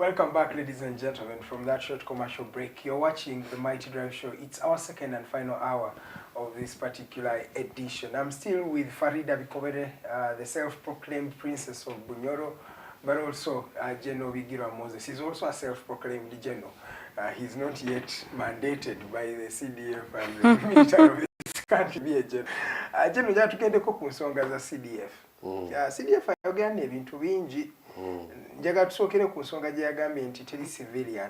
[SPEAKER 5] Welcome back, ladies and gentlemen, from that short commercial break. You're watching the Mighty Drive Show. It's our second and final hour of this particular edition. I'm still with Farida Bikobere, the self-proclaimed princess of Bunyoro, but also General Bigirwa Moses. He's also a self-proclaimed general. He's not yet mandated by the CDF and the military of this country to be a general. General, jatugendeko ku nsonga za CDF. CDF ayogera ebintu bingi. Njaga tusookere ku nsonga gye yagambye nti teri civilian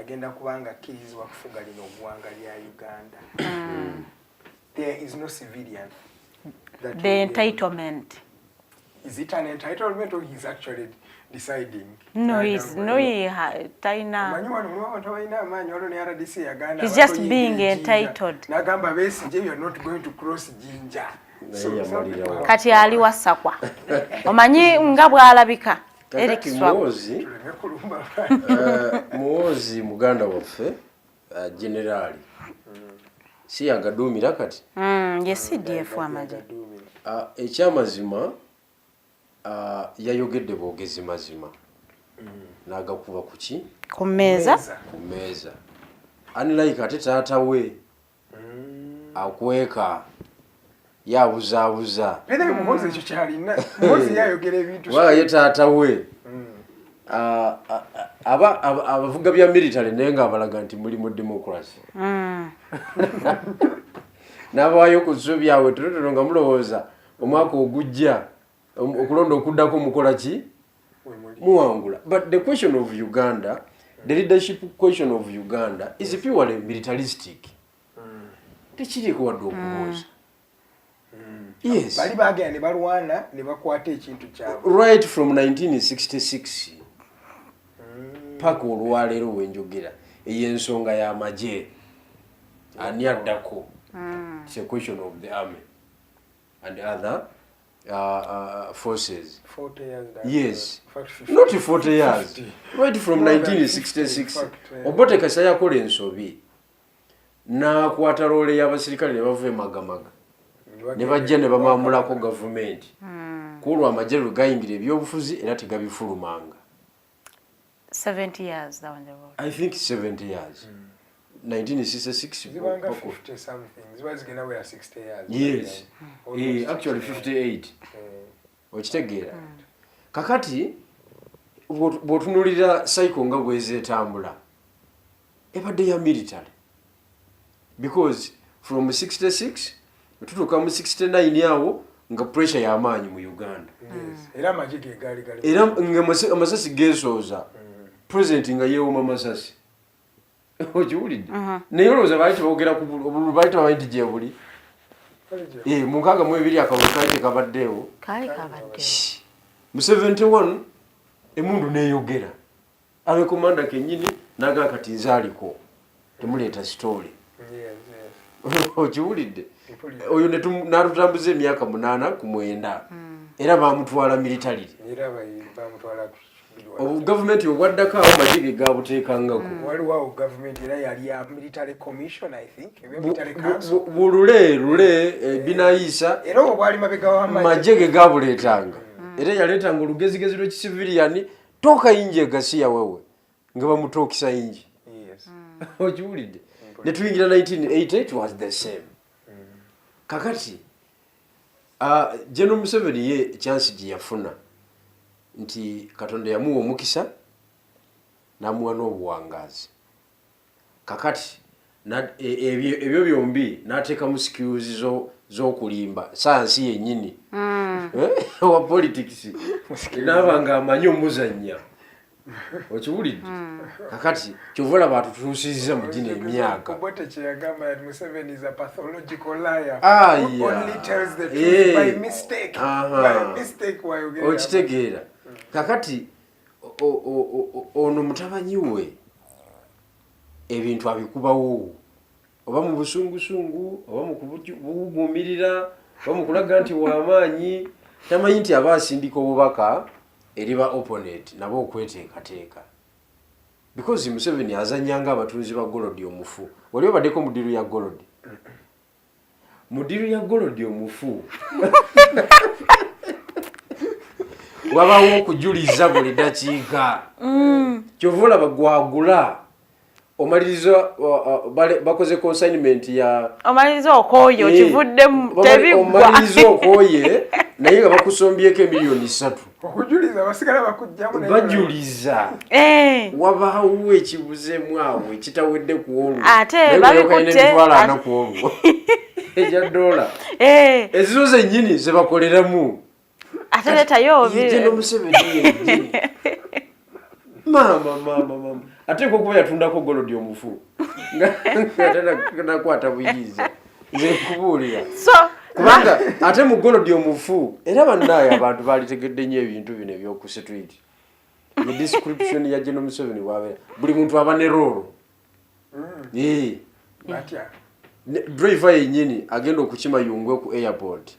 [SPEAKER 5] agenda kubanga akkirizibwa kufuga lino oggwanga lya Uganda. There is no civilian.
[SPEAKER 6] The entitlement.
[SPEAKER 5] Is it an entitlement or he's actually deciding?
[SPEAKER 6] No, he's taina.
[SPEAKER 5] He's
[SPEAKER 6] just being entitled.
[SPEAKER 5] Nagamba Besigye, you are not going to cross Jinja.
[SPEAKER 6] Kati ali wasakwa. Omanyi nga bwalabika.
[SPEAKER 7] Kakati Muhoozi muganda waffe generali si yagadumira kati
[SPEAKER 6] yes CDF amaje
[SPEAKER 7] ekyamazima yayogedde bwogezi mazima n'agakuba kuki
[SPEAKER 6] ku mmeeza
[SPEAKER 7] unlike ate taata we akweka yabuzaabuza
[SPEAKER 5] Muhoozi ekyo kyalina Muhoozi yayogera ebintu
[SPEAKER 7] ye taata we abavuga bya military naye ng'abalaga nti muli mu democracy n'abawaayo ku ssuubi byabwe tonotono nga mulowooza omwaka ogujja okulonda okuddako mukola ki muwangula. But the question of Uganda, the leadership question of Uganda is purely militaristic. Tekiriko wadde okubuuza. Yes.
[SPEAKER 5] Bali bagenda ne balwana ne bakwata ekintu kyabwe.
[SPEAKER 7] Right from 1966 paka olwaleero wenjogera ey'ensonga y'amagye ani addako. It's a question of the army and other forces.
[SPEAKER 5] 40 years.
[SPEAKER 7] Yes. Not 40 years. 50. Right from 1966. Obote Kasa yakola ensobi n'akwata loole y'abasirikale ne bava emagamaga ne bajja ne bamamulako gavumenti kulwa amagye lwe gayingira ebyobufuzi era tegabifulumanga.
[SPEAKER 6] 70 years down the road.
[SPEAKER 7] I think 70 years. 1966.
[SPEAKER 5] Zibanga 50 something. Zibazigenda we 60 years.
[SPEAKER 7] Yes. Actually 58. Okitegeera. Kakati bw'otunuulira cycle nga bw'ezeetambula ebadde ya military. Because from 66 tutuuka mu 69 awo nga pressure y'amaanyi mu Uganda.
[SPEAKER 5] Era amagye ge gaali.
[SPEAKER 7] Era nga amasasi geesooza. President nga yeewoma masasi. Okiwulidde? Naye olowooza baali tebogera ku bululu baali tebamanyi nti gye buli. Mu 62 akawuka kaali tekabaddeewo.
[SPEAKER 6] Kaali kabaddeewo.
[SPEAKER 7] Mu 71 emundu neeyogera. Abe komanda kennyini n'agamba kati nze aliko. Temuleeta story. Okiwulidde? Oyo n'atutambuza emyaka 8 ku 9 era baamutwala military.
[SPEAKER 5] Era baamutwala
[SPEAKER 7] gavumenti obwaddako awo magye ge gabuteekangako.
[SPEAKER 5] Waliwo gavumenti era yali ya military commission I think. Military council.
[SPEAKER 7] Lule binaayisa
[SPEAKER 5] era obwali mabega
[SPEAKER 7] w'amagye ge gabuleetanga. Era yaleetanga olugezigezi lw'ekisiviliani tooka yingi egasiya wewe nga bamutookisa yingi.
[SPEAKER 5] Yes.
[SPEAKER 7] Okiwulidde? Ne tuyingira 1980 it was the same. Kakati General Museveni ye chance gye yafuna nti Katonda yamuwa omukisa n'amuwa n'obuwangazi. Kakati ebyo byombi n'ateekamu skills z'okulimba sayansi yennyini wa politics n'aba nga amanyi omuzannya. Okiwulidde? Kakati kyova olaba atutuusizza mu gino emyaka.
[SPEAKER 5] Obote kye yagamba nti Museveni is a pathological liar.
[SPEAKER 7] Who
[SPEAKER 5] only tells the truth by mistake. By mistake wayogera.
[SPEAKER 7] Okitegeera. Kakati ono mutabanyi we ebintu abikubawo oba mu busungusungu oba mu kubuguumirira oba mu kulaga nti w'amaanyi tamanyi nti aba asindika obubaka eri ba opponent nabo okweteekateeka. Because Museveni azannyanga abatunzi ba Golodi omufu. Wali obaddeko mu ddiiro ya Golodi? Mu ddiiro ya Golodi omufu wabawo okujuliza buli dakiika. kyovula bagwagula omaliriza bakoze consignment ya
[SPEAKER 6] omaliriza okoyo kivudde tebigwa
[SPEAKER 7] omaliriza okoye naye nga bakusombyeko emiliyoni 3
[SPEAKER 5] okujuliza basigala bakujjamu
[SPEAKER 7] bajuliza wabaawo ekibuzemu awo ekitawedde ku olwo
[SPEAKER 6] ate babikutte
[SPEAKER 7] ku olwo eja dola ezizo zennyini zebakoleramu
[SPEAKER 6] ate letayo
[SPEAKER 7] General Museveni mama ate kuba yatundako golodi omufu nga nakwata buyiza nze kubuulira kubanga ate mu golodi omufu era bannaye abantu balitegedde nnyo ebintu bino ebyoku street the description ya General Museveni wabeera buli muntu aba ne rolo driver yennyini agenda okukima Yungwe ku airport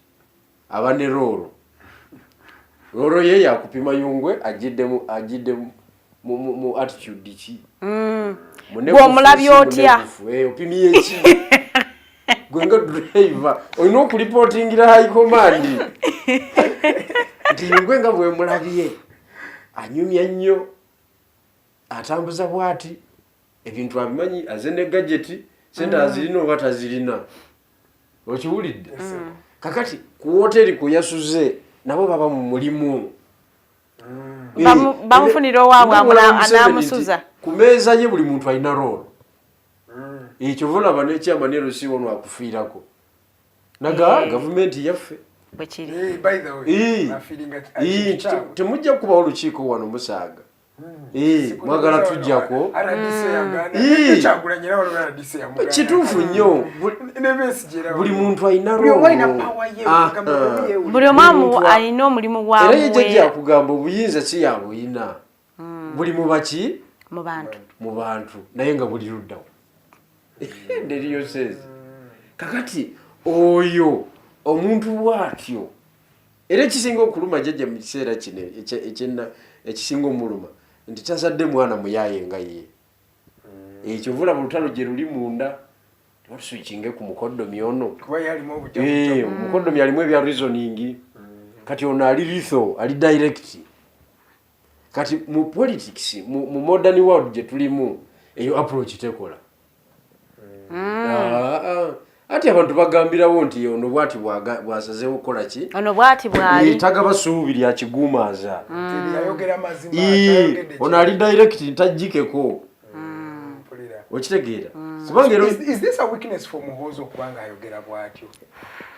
[SPEAKER 7] aba ne rolo ye yakupima Yungwe agidde mu attitude ki
[SPEAKER 6] omulabye otya
[SPEAKER 7] opimye ki gwe nga driver olina okulipotingira high command nti Yungwe nga bwe mulabye anyumya nnyo atambuza bwati ebintu abimanyi aze ne gadget sente azirina oba tazirina okiwulidde kakati ku hoteli kuyasuze nabo baba mu mulimu
[SPEAKER 6] bamufunira owaabwe anamusuza
[SPEAKER 7] ku meeza ye buli muntu alina rolo ekyo vulaba n'ekyama ne lusiiwo nwakufiirako naga gavumenti yaffe
[SPEAKER 6] bwekiri
[SPEAKER 7] temujja kubawo olukiiko wano Musaaga mwagala tujjako kituufu nnyo buli muntu alina
[SPEAKER 6] buli omu alina omulimu gwawe
[SPEAKER 7] era yejjajja kugamba obuyinza si yabuyina buli mubaki mu bantu naye nga buli luddawo nderiyo sezi kakati oyo omuntu bwatyo era ekisinga okuluma jjajja mu kiseera kino ekisinga omuluma nti tazadde mwana muyaye nga ye ekyo vula mu lutalo gye luli munda tebatuswikinge ku mukoddomi ono omukoddomi alimu ebya reasoning kati ono ali lethal ali direct kati mu politics mu modern world gye tulimu eyo approach tekola ati abantu bagambirawo nti ono bwati bwasazeewo okukola ki
[SPEAKER 6] ono bwati bwali
[SPEAKER 7] tagaba suubiri akiguumaaza ono ali direct ntajjikeko okitegeera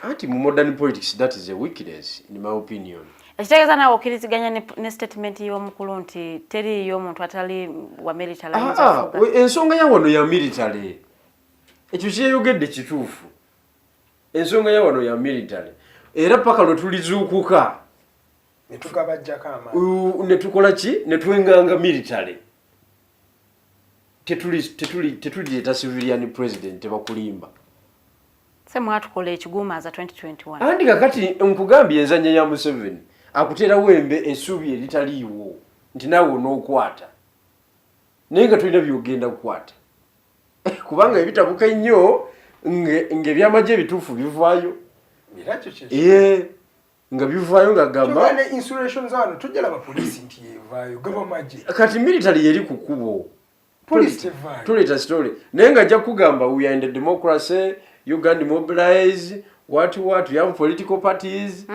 [SPEAKER 7] anti mu modern politics that is a weakness in my opinion
[SPEAKER 6] ekitegeeza naawe okkiriziganya ne statement y'omukulu nti teriyo omuntu atali wa military
[SPEAKER 7] ensonga ya wano ya military ekyo kyeyogedde kituufu ensonga ya wano ya military era paka lwe tulizuukuka ne tukola ki ne twenganga military tetulireeta civilian president tebakulimba
[SPEAKER 6] se mwatukola ekiguumaaza 2021
[SPEAKER 7] andi kakati nkugambye enzanya ya Museveni akuteerawo embe essuubi eritaliiwo nti naawe onookwata naye nga tulina byogenda kukwata kubanga ebitabuka nnyo ng'ebyamagye ebituufu bivaayo nga bivaayo nga gamba kati military yeri ku kkubo tuleeta story naye nga ajja kugamba we are in the democracy Uganda mobilize what you have political parties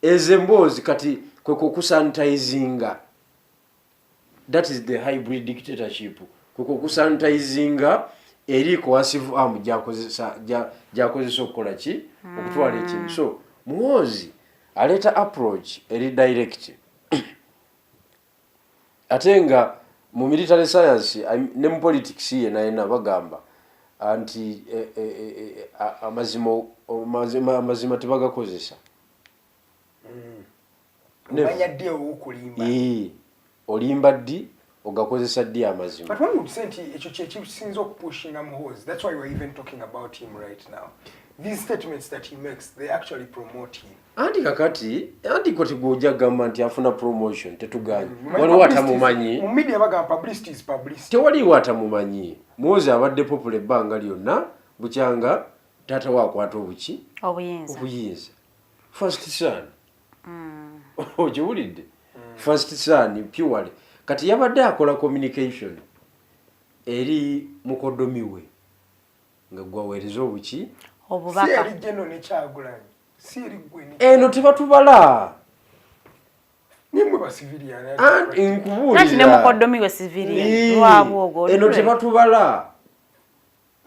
[SPEAKER 7] ezemboozi kati kwe kusanitizinga that is the hybrid dictatorship kusanitizinga eri coercive arm gyakozesa okukola ki okutwala ekintu so Muhoozi aleeta approach eri direct ate nga mu military science ne mu politics yena bagamba anti amazima tebagakozesa olimba ddi ogakozesa ddi amazima
[SPEAKER 5] but one would say ekyo kyekisinza okupushinga Muhoozi that's why we're even talking about him right now these statements that he makes they actually promote him
[SPEAKER 7] anti kakati anti koti gojja gamba nti afuna promotion tetuganye waliwo atamumanyi
[SPEAKER 5] mu media bagamba publicity is publicity
[SPEAKER 7] tewaliwo atamumanyi Muhoozi abadde popular ebbanga lyonna bukyanga taata waakwata obuki obuyinza first son okiwulidde first son purely kati yabadde akola communication eri mukodomi we nga gwaweereza obuki
[SPEAKER 6] obubaka
[SPEAKER 5] si eri General ne Kyagulanyi si eri gwe
[SPEAKER 7] eno tebatubala
[SPEAKER 5] nimwe ba civilian
[SPEAKER 7] anti nkubuulira
[SPEAKER 6] kati ne mukodomi we civilian lwabwogo
[SPEAKER 7] eno tebatubala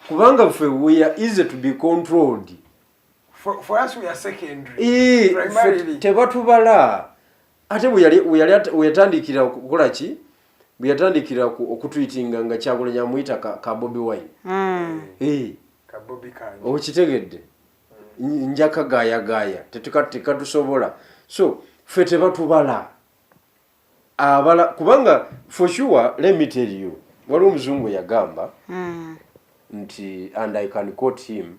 [SPEAKER 7] kubanga ffe we are easy to be controlled
[SPEAKER 5] for us we are secondary primarily
[SPEAKER 7] tebatubala ate we yatandikira okukola ki bwe yatandikira okutweetinga nga Kyagulanyi amuyita ka Bobi Wine
[SPEAKER 5] ka Bobi Kanye
[SPEAKER 7] okitegedde njaka gaaya tekatusobola so ffe tebatubala abala kubanga for sure let me tell you wali omuzungu yagamba nti and I can quote him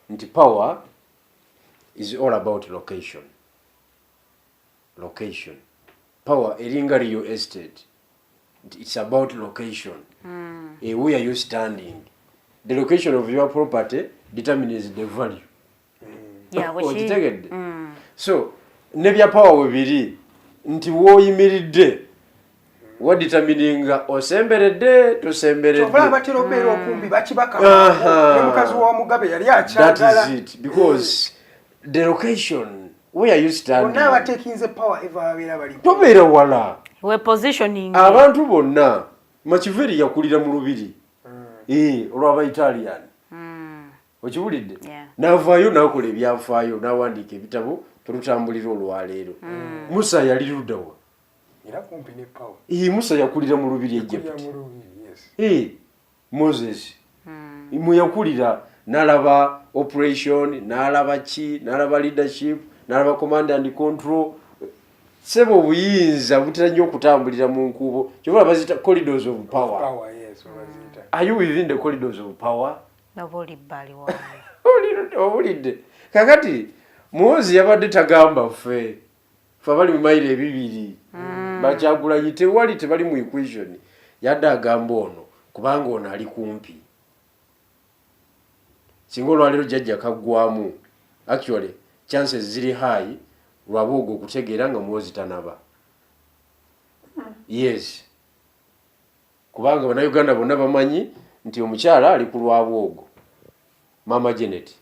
[SPEAKER 7] nti power is all about location power eringa real estate it's about location where are you standing the location of your property determines the value okitegedde so nebya power webiri nti woyimiridde wadetermininga osemberedde tosemberedde
[SPEAKER 5] chokola batero bero okumbi bakibaka mukazi wa Mugabe yali akyagala
[SPEAKER 7] that is it because the location where you standing
[SPEAKER 5] ona batekinze power ever abera bali
[SPEAKER 7] tobeera wala
[SPEAKER 6] we positioning
[SPEAKER 7] abantu bonna Machiveri yakulira mu lubiri olw'aba Italian okiwulidde n'avaayo n'akola ebyafaayo n'awandiika ebitabo tulutambulira olwaleero Musa yali luddawa
[SPEAKER 5] era kumpi ne power
[SPEAKER 7] Musa yakulira mu lubiri Egypt Moses mu yakulira n'alaba operation n'alaba ki n'alaba leadership n'alaba command and control sebo buyinza butera nnyo okutambulira mu nkubo kyobola bazita corridors of power
[SPEAKER 5] yes bazita
[SPEAKER 7] are you within the corridors of power
[SPEAKER 6] nobody bali wa
[SPEAKER 7] olidde kakati Muhozi yabadde tagamba ffe abali mu mayiro ebibiri Bakyagulanyi tewali tebali mu equation yadde agamba ono kubanga ono ali kumpi singa olwaleero jjajja kaggwamu actually chances ziri high lwabwogo okutegeera nga Muhozi tanaba yes kubanga bannayuganda bonna bamanyi nti omukyala ali ku lwabwogo Mama Janet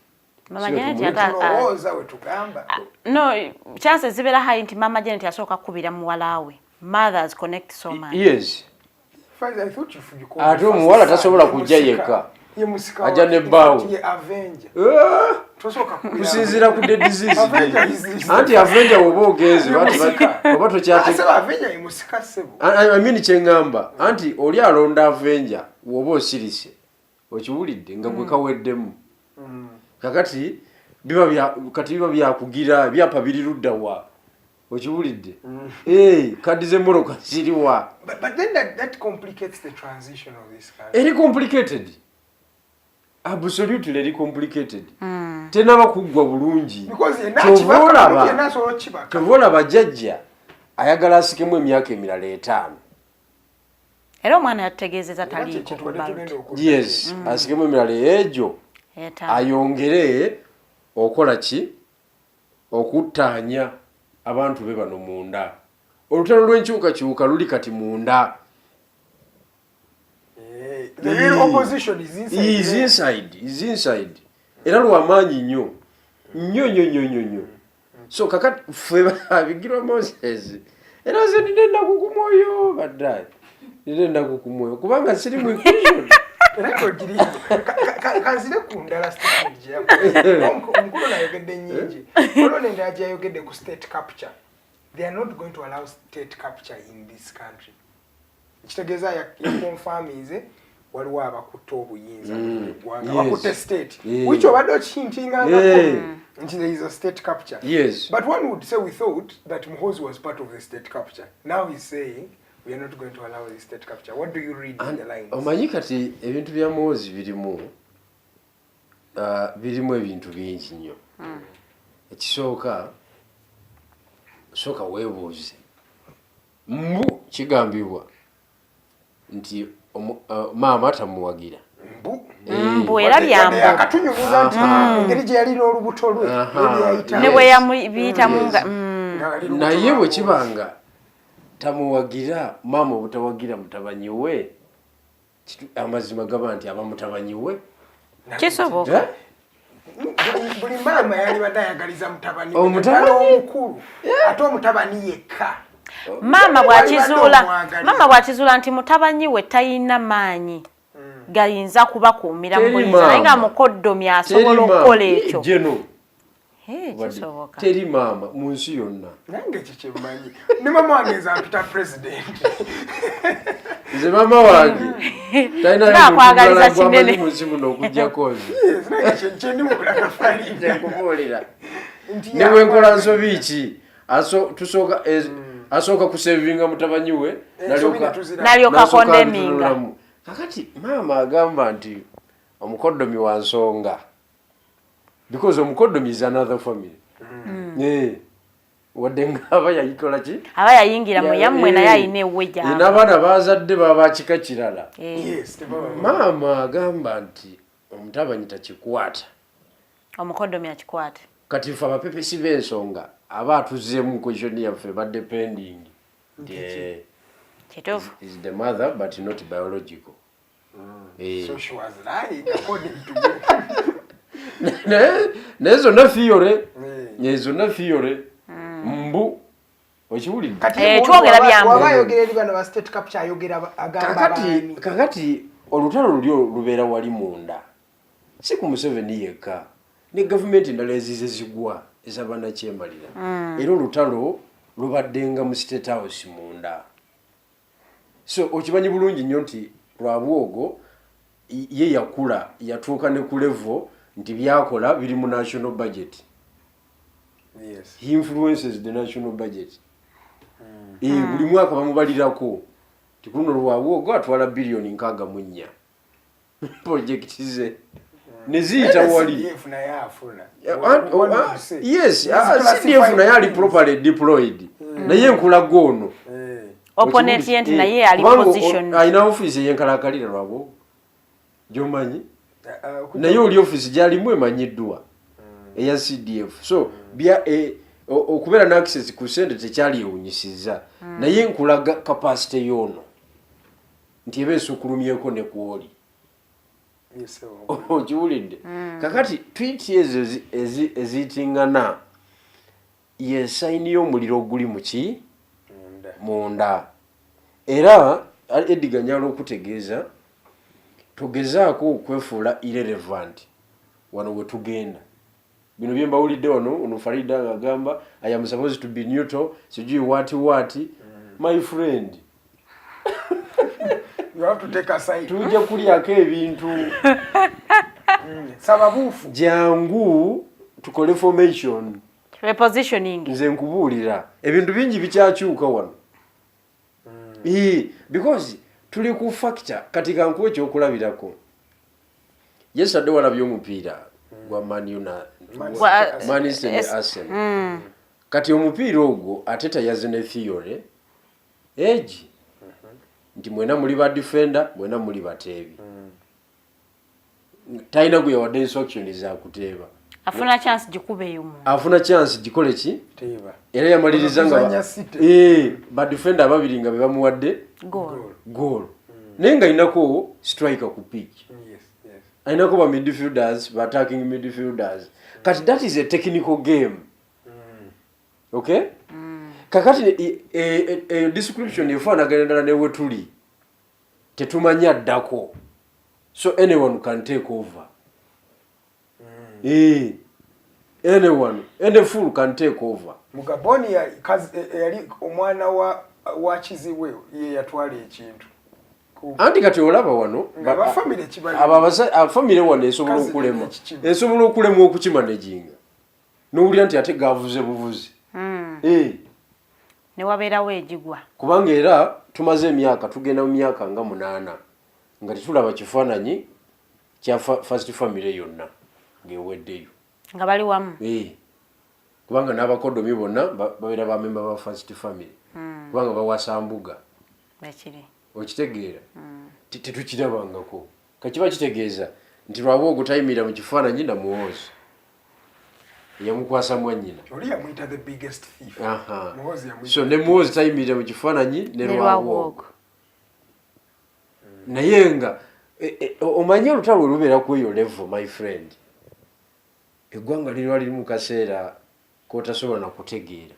[SPEAKER 5] yatulowooza we tugamba
[SPEAKER 6] no chances zibeera high nti Mama Janet asooka kubira muwalawe mothers connect so much
[SPEAKER 7] yes
[SPEAKER 5] I thought you
[SPEAKER 7] ate omuwala tasobola kujja yekka ajja ne bbaawe kusinziira ku the disease anti Avenger woba ogeze oba tokyamini kyeŋŋamba anti oli alonda Avenger woba osirise okiwulidde nga gwe kaweddemu kakati biba byakugira byapa biri luddawa okiwulidde kadi z'emmoroka ziriwa
[SPEAKER 5] but then that complicates the transition of this country
[SPEAKER 7] eri complicated absolutely eri complicated tenaba kuggwa bulungi tovolaba jjajja ayagala asikemu emyaka emirala 5
[SPEAKER 6] era omwana yategeezeza taliiko ku ballot
[SPEAKER 7] yes asikemu emirala egyo ayongere okola ki okuttaanya abantu be bano munda olutalo lw'enkyukakyuka luli kati munda
[SPEAKER 5] the real opposition is
[SPEAKER 7] inside era lwamaanyi nnyo so kakati ffe abigirwa Moses era nze ndenda kukumwoyo baddaye ndenda kukumwoyo kubanga siri mu equation
[SPEAKER 5] kanzire ku ndala statement omukulu nayogedde nnyingi olwo nenda yayogedde ku state capture they are not going to allow state capture in this country ekitegeeza yakonfamize waliwo abakutta obuyinza muggwanga bakutte state which obadde okihintingangako nti there is a state capture but one would say we thought that Muhozi was part of the state capture now he's saying we are not going to allow the state capture. What do you read in the lines?
[SPEAKER 7] Omanyi kati ebintu bya Muhozi birimu ebintu bingi nnyo. Ekisooka weebuuze. Mbu kigambibwa nti maama tamuwagira.
[SPEAKER 6] Mbu era byambu.
[SPEAKER 5] Akatunyuguza nti engeri gye yalina olubuto lwe
[SPEAKER 6] ne bwe yamuyita munga.
[SPEAKER 7] Naye bwe kibanga tamuwagira maama obutawagira mutabanyi we amazima gaba nti aba mutabanyi we
[SPEAKER 6] kisoboka
[SPEAKER 5] buli maama yali badayagaliza mutabani omukulu ate omutabani yekka
[SPEAKER 6] maama bwakizuula nti mutabanyi we tayina maanyi gayinza kubakuumira mu buyinza naye nga mukoddomi asobola okukola ekyo kisoboka
[SPEAKER 7] teri maama mu nsi yonna
[SPEAKER 5] nange kikimmanyi ne maama wange zampita president
[SPEAKER 7] nze maama wange
[SPEAKER 6] nakwagaliza kinene
[SPEAKER 7] muzimu n'okujjako
[SPEAKER 5] kyendi mubulakafalinde
[SPEAKER 7] nkubuulira ne bwenkola nsobi ki asooka kusevinga mutabanyi we
[SPEAKER 6] nalyoka kondeminga
[SPEAKER 7] kakati maama agamba nti omukoddomi wa nsonga because omukoddomi is another family wadde nga aba yayikola ki
[SPEAKER 6] aba yayingira mu yammwe naye ayina ewwe gy'aba
[SPEAKER 7] n'abaana bazadde baba kika kirala maama agamba nti omutabanyi takikwata
[SPEAKER 6] omukoddomi akikwata
[SPEAKER 7] kati fe abapepesi b'ensonga aba atuzzeemu kwestioni yaffe badepending
[SPEAKER 6] kituufu
[SPEAKER 7] is the mother but not biological
[SPEAKER 5] so she was right according to
[SPEAKER 7] naye zonna fiyore mbu okiwulidde
[SPEAKER 6] twogera byangu
[SPEAKER 5] wabayogera eri bano ba state capture ayogera agamba
[SPEAKER 7] kakati olutalo lulyo lubeera wali munda si ku Museveni yekka ne gavumenti endala ezize zigwa ez'abannakyemalira era olutalo lubaddenga mu state house munda so okimanyi bulungi nnyo nti lwabwogo ye yakula yatuuka ne ku level nti byakola biri mu national budget.
[SPEAKER 5] Yes.
[SPEAKER 7] He influences the national budget. Buli mwaka bamubalirako tikuno lwabwogo atwala bilioni nkaga munya project ze neziyita wali yes CDF na yali properly deployed naye nkula gono
[SPEAKER 6] opponent yent naye ali position
[SPEAKER 7] aina office yenkalakalira lwabo jomanyi naye oli office jali mwe manyiddwa eya CDF so bya okubera na access ku sente tekyali ewunyisiza naye nkulaga capacity yono nti ebeesukulumyeko ne kuoli okiwulidde kakati tweet ezo ezitingana ye sayini y'omuliro oguli muki munda era ediganyala okutegeeza tugezaako okwefuula irrelevant wano we tugenda bino bye mbawulidde wano Farida ng'agamba I am supposed to be neutral sijui what my friend
[SPEAKER 5] you have to take a side
[SPEAKER 7] tujja kulyako ebintu
[SPEAKER 5] sababufu
[SPEAKER 7] jangu tukole formation
[SPEAKER 6] repositioning
[SPEAKER 7] nze nkubuulira ebintu bingi bikyakyuka wano because tuli ku factor kati kankuwe ekyokulabirako yesterday walabye omupiira gwa Man United Arsenal kati omupiira ogwo ate tayaze ne theory egi nti mwena muli ba defender mwena muli bateebi taina gwe wadde instruction za kuteeba
[SPEAKER 6] afuna chance gikubeyo mu
[SPEAKER 7] afuna chance gikole ki
[SPEAKER 5] teeba
[SPEAKER 7] era yamaliriza nga ba defender babiri nga bebamuwadde goal nenga inako striker ku pitch ainako ba midfielders ba attacking midfielders kati that is a technical game okay kakati description yefana genda ne wetuli tetumanya ddako so anyone can take over anyone any fool can take over
[SPEAKER 5] Mugaboni yali omwana wa kiziwe ye yatwala ekintu
[SPEAKER 7] anti kati olaba wano aba family wano esobola okulema okukimanejinga n'owulira nti ate gavuze buvuzi
[SPEAKER 6] ne wabeerawo egigwa
[SPEAKER 7] kubanga era tumaze emyaka tugenda mu myaka nga 8 nga tetulaba kifaananyi kya first family yonna ng'eweddeyo
[SPEAKER 6] nga bali wamu
[SPEAKER 7] kubanga n'abakodomi bonna babeera bamemba ba first family kubanga bawasambuga
[SPEAKER 6] bakiri
[SPEAKER 7] okitegeera tetukirabangako kakiba kitegeeza nti lwaba ogutayimira mu kifaananyi na muwoozi yamukwasa mwanyina
[SPEAKER 5] oli yamuyita the biggest thief. Muhoozi yamuyita
[SPEAKER 7] so ne Muhoozi tayimirira mu kifaananyi ne Lwabwogo naye nga omanyi olutalo lubeera ku eyo level my friend eggwanga lirwa liri mu kaseera k'otasobola na kutegeera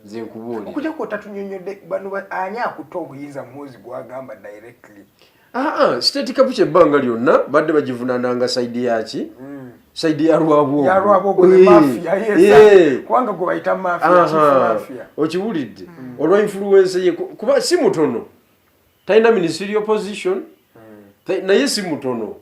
[SPEAKER 7] nze nkubuulira
[SPEAKER 5] okujja kw'otatunyonyodde bano ani akutta obuyinza Muhoozi gwagamba directly.
[SPEAKER 7] State Capital ebbanga lyonna badde bagivunaananga saidi yaki saidi ya Lwabwogo
[SPEAKER 5] ne mafia kubanga gwe bayita mafia
[SPEAKER 7] okiwulidde olwa influence ye kuba si mutono talina ministerial position naye si mutono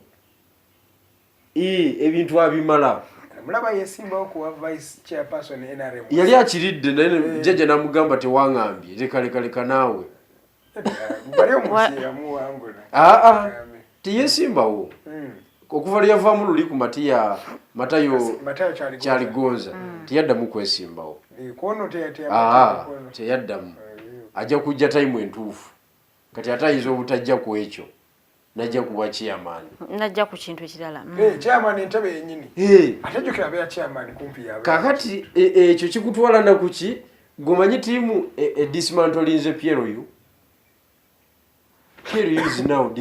[SPEAKER 7] ebintu abimala
[SPEAKER 5] mulaba yesimbawo kuwa vice chairperson NRM
[SPEAKER 7] yali akiridde naye jjajja namugamba tewaŋŋambye lekaleka naawe
[SPEAKER 5] bali omusira muwangula
[SPEAKER 7] teyesimbawo okuva lyavaamu luli ku Matayo Kyaligonza teyaddamu kwesimbawo teyaddamu ajja kujja tayimu entuufu kati ate ayinza obutajja ku ekyo najja kuba chairman
[SPEAKER 6] najja ku kintu ekirala
[SPEAKER 5] chairman entebe yennyini ate jjukira abeera chairman kumpi yabe
[SPEAKER 7] kakati ekyo kikutwala na kuki gomanyi tiimu dismantle nze Pierre is now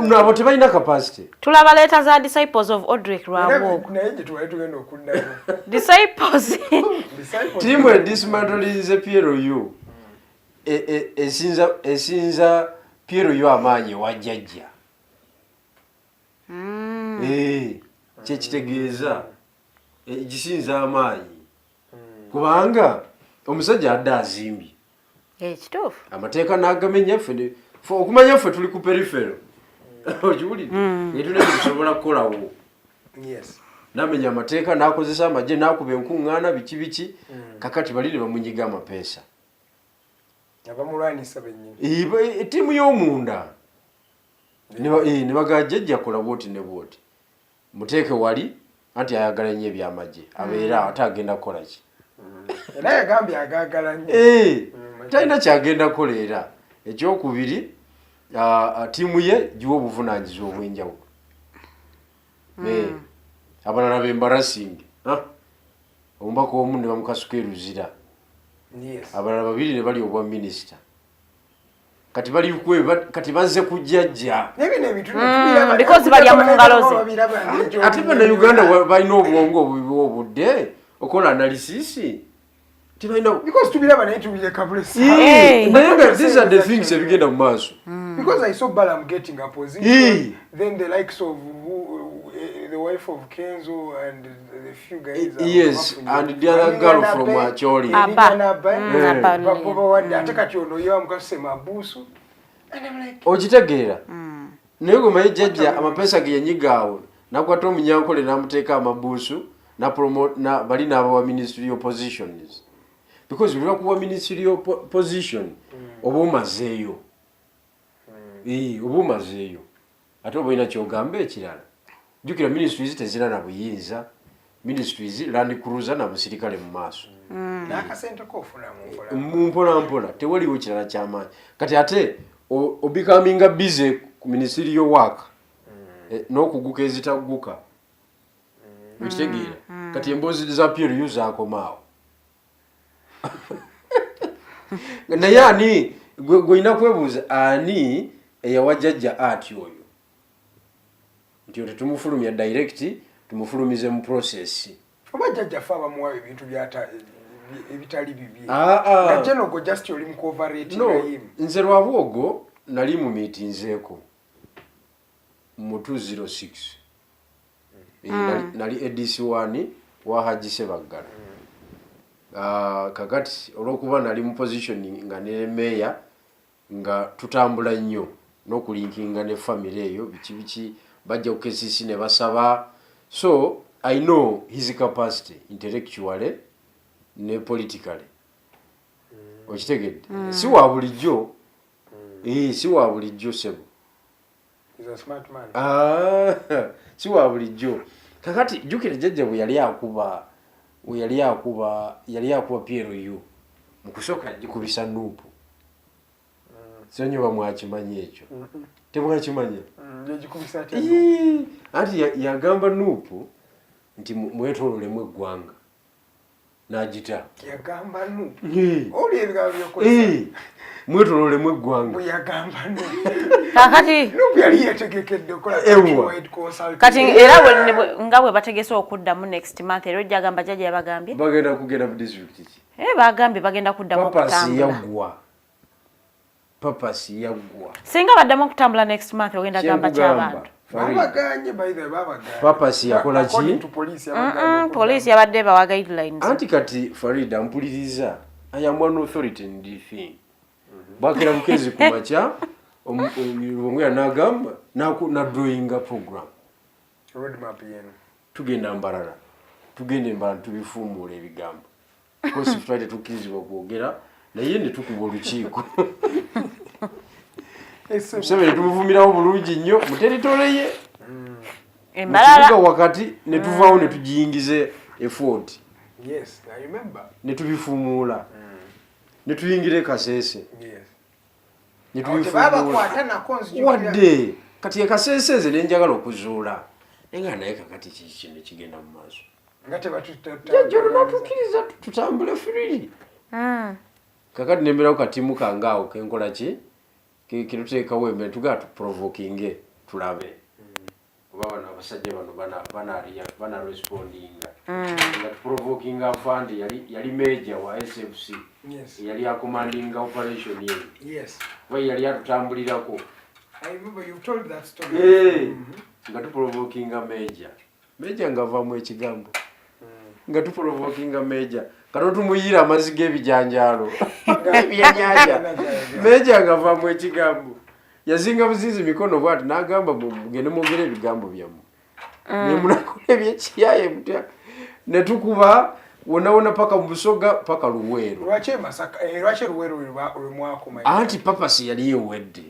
[SPEAKER 7] nabo tebalina capacity.
[SPEAKER 6] Tulaba leeta za disciples of Odrick Lwabwogo. Disciples.
[SPEAKER 7] Timu dismantle Pierre esinza Pierre amaanyi wajjajja. Kyekitegeeza gisinza amaanyi. Kubanga omusajja adda azimbye.
[SPEAKER 6] Kituufu.
[SPEAKER 7] Amateeka n'agamenya ffe okumanya ffe tuli ku peripheral. Okiwulidde? Netulina tusobola kukolawo.
[SPEAKER 5] Yes.
[SPEAKER 7] N'amenya amateeka n'akozesa amagye n'akuba enkuŋŋaana biki kakati bali ne bamunyiga amapeesa.
[SPEAKER 5] Abamulwanisa bennyini.
[SPEAKER 7] Ttiimu y'omunda. Ne bagajjajja kola bwoti ne bwoti. Muteeke wali anti ayagala nnyo ebyamagye. Abeera ate agenda kukola ki?
[SPEAKER 5] Era yagambye agaagala nnyo.
[SPEAKER 7] Talina kyagenda kukoleera. Ekyokubiri ttiimu ye giwa obuvunaanyizibwa obw'enjawulo. Abalala b'embarrassing. Omubaka omu ne bamukasuka eruzira. Abalala babiri ne bali obwa minisita. Kati bazze kujjajja.
[SPEAKER 6] Because balya mu ngalo ze.
[SPEAKER 7] Ate Bannayuganda balina obwongo obudde okola analysis.
[SPEAKER 5] Because tubiraba naye tubire kabulesi.
[SPEAKER 7] These are the things ebigenda mu maaso.
[SPEAKER 5] Because I saw Balaam getting a position, then the likes of the wife of Kenzo and the few guys.
[SPEAKER 7] Yes, and the other girl from Acholi.
[SPEAKER 5] And I'm like,
[SPEAKER 7] okitegeera naye gomanyi jjajja amapeesa ge yanyigaawo nakwata omunyankole n'amuteeka amabuusu bali n'abawa ministerial positions because buli lwakuwa ministerial position oba omazeeyo oba omazeeyo ate oba olina kyogamba ekirala jjukira ministries tezina na buyinza ministries land cruiser na musirikale mu maaso mu mpolampola tewaliwo kirala ky'amaanyi kati ate obikaminga busy ku ministerial work n'okuguka ezitagguka okitegeera kati emboozi za Pierre zaakomaawo naye ani gw'olina kwebuuza ani eyawa jjajja ati oyo nti oyo tetumufulumya direct tumufulumize mu process
[SPEAKER 5] oba jjajja fe abamuwa ebintu ebitali bibi nga Jenogo just oli mu coverate naye
[SPEAKER 7] nze Lwabwogo nali mu meetingzeeko mu 206 nali ADC1 wa Haji Sebaggala kakati olw'okuba nali mu position nga ne meya nga tutambula nnyo n'okulinkinga ne family eyo biki bajja ku KCC ne basaba so I know his capacity intellectually ne politically okitegedde si wa bulijjo si wa bulijjo sebo
[SPEAKER 5] is a smart man
[SPEAKER 7] si wa bulijjo kakati jjukira jjajja bwe yali akuba Pierre mu kusooka gikubisa nuupu sonyo bamwakimanyi ekyo tebwakimanya
[SPEAKER 5] gikubisa
[SPEAKER 7] anti yagamba nuupu nti mwetololemu eggwanga n'agita
[SPEAKER 5] yagamba no oli ebigambo byokola
[SPEAKER 7] mwetololemu eggwanga
[SPEAKER 5] yagamba no
[SPEAKER 6] kakati
[SPEAKER 5] yali yetegekedde okola
[SPEAKER 6] kati era nga bwe bategese okuddamu next month era ojja gamba jjajja yabagambye
[SPEAKER 7] bagenda kugenda mu district ki
[SPEAKER 6] bagambye bagenda kuddamu
[SPEAKER 7] okutambula papasi yaggwa
[SPEAKER 6] singa baddamu okutambula next month ogenda gamba ky'abantu
[SPEAKER 5] babaganye by the babaganye
[SPEAKER 7] papasi yakola ki
[SPEAKER 6] police yabadde bawa guidelines
[SPEAKER 7] anti kati Farida mpuliriza I am one authority in this thing bakira bukezi kumacha omwe anagamba na drawing a program
[SPEAKER 5] roadmap yenu
[SPEAKER 7] tugenda mbalala tubifumula ebigambo because Friday tukizibwa kwogera naye ne tukuba olukiiko Museveni tumuvumirawo bulungi nnyo mu territory embalala wakati ne tuvaawo ne tugiyingize effort
[SPEAKER 5] yes I remember
[SPEAKER 7] ne tubifumula ne tuyingire Kasese
[SPEAKER 5] yes
[SPEAKER 7] ne tubifumula wadde kati ya Kasese ze nenjagala okuzuula nenga naye kakati kino kigenda mu maaso
[SPEAKER 5] ngate batuta
[SPEAKER 7] natukiriza tutambule freely kakati nemberawo katimu kangaawo kenkola ki kiruteekawo emmere tugala tuprovokinge tulabe oba bano abasajja bano bana respondinga nga tuprovokinga afandi yali major wa SFC yali akomandinga operation ye oba yali atutambulirako nga tuprovokinga major ngavaamu ekigambo nga tuprovokinga major kano tumuyira amazzi g'ebijanjaalo ebyennyanja major ngavaamu ekigambo yazinga buzizi mikono bwati n'agamba mugende mwogere ebigambo byammwe ne munakola ebyekiyaye mutya ne tukuba wona paka mu Busoga paka Luweero
[SPEAKER 5] lwaki Luweero lwemwakoma
[SPEAKER 7] anti papasi yali yewedde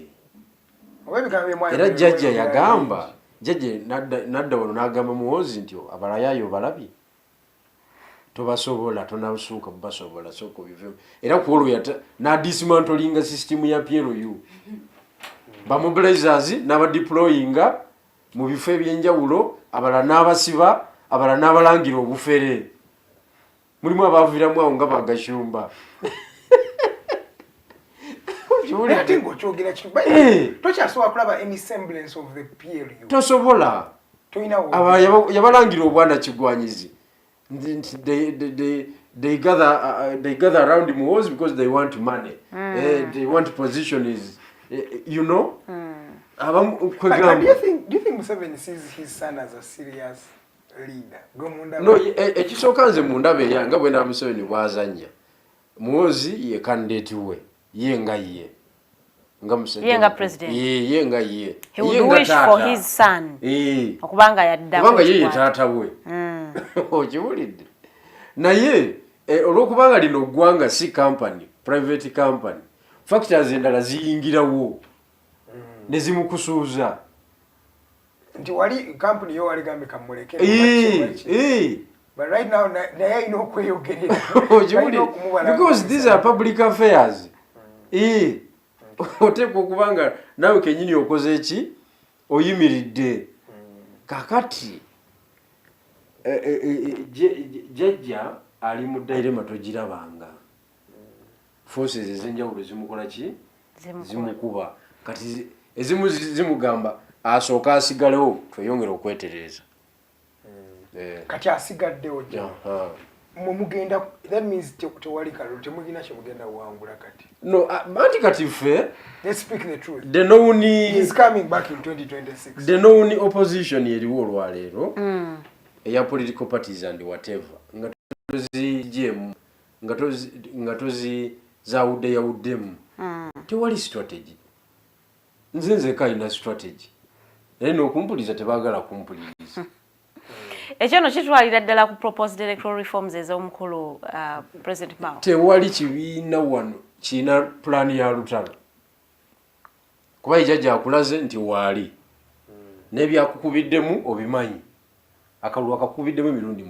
[SPEAKER 7] era jjajja yagamba jjajja nadda wano n'agamba Muhoozi nti abalayayo balabye tobasobola tonasuuka basobola soko bivemu era kwolwo na dismantling system ya PLU ba mobilizers n'aba deployinga mu bifo ebyenjawulo abala n'abasiba abala n'abalangira obufere mulimu abaviramu awo nga bagashumba tosobola yabalangira obwana kigwanyizi they gather around Muhoozi because they want money they want positions you know
[SPEAKER 5] do you think Museveni sees his son as a serious leader
[SPEAKER 7] no ekisooka nze mundabe yanga bwenda Museveni bwazanya Muhoozi ye candidate we ye nga Museveni
[SPEAKER 6] ye nga president
[SPEAKER 7] ye nga
[SPEAKER 6] he would wish for his son okubanga yadda
[SPEAKER 7] kubanga ye taata we okiwulidde naye olwokubanga lino ggwanga si company private company factors endala ziyingirawo ne zimukusuuza
[SPEAKER 5] nti wali company yo wali gambe kamuleke but right now naye ino kweyogerera
[SPEAKER 7] because these are public affairs oteekwa okubanga nawe kenyini okoze eki oyimiridde kakati jjajja ali mu dairema togirabanga forces ezenjawulo zimukola ki zimukuba kati ezimu zimugamba asooka asigalewo tweyongera okwetereza
[SPEAKER 5] kati asigaddewo mugenda that means tewali kalulu temugina kyemugenda wangula kati
[SPEAKER 7] no anti kati ffe
[SPEAKER 5] let's speak the truth
[SPEAKER 7] he's
[SPEAKER 5] coming back in 2026
[SPEAKER 7] the known opposition eriwo olwaleero eya political parties and whatever nga tozijemu nga tozi zawuddeyawuddemu tewali strategy nze kalina strategy naye n'okumpuliza tebaagala kumpuliriza
[SPEAKER 6] ekyo no kitwalira ddala ku proposed electoral reforms ez'omukulu President Mao
[SPEAKER 7] tewali kibiina wano kiina pulaani ya lutalo kuba ijjajja akulaze nti waali n'ebyakukubiddemu obimanyi akalulu akakubiddemu emirundi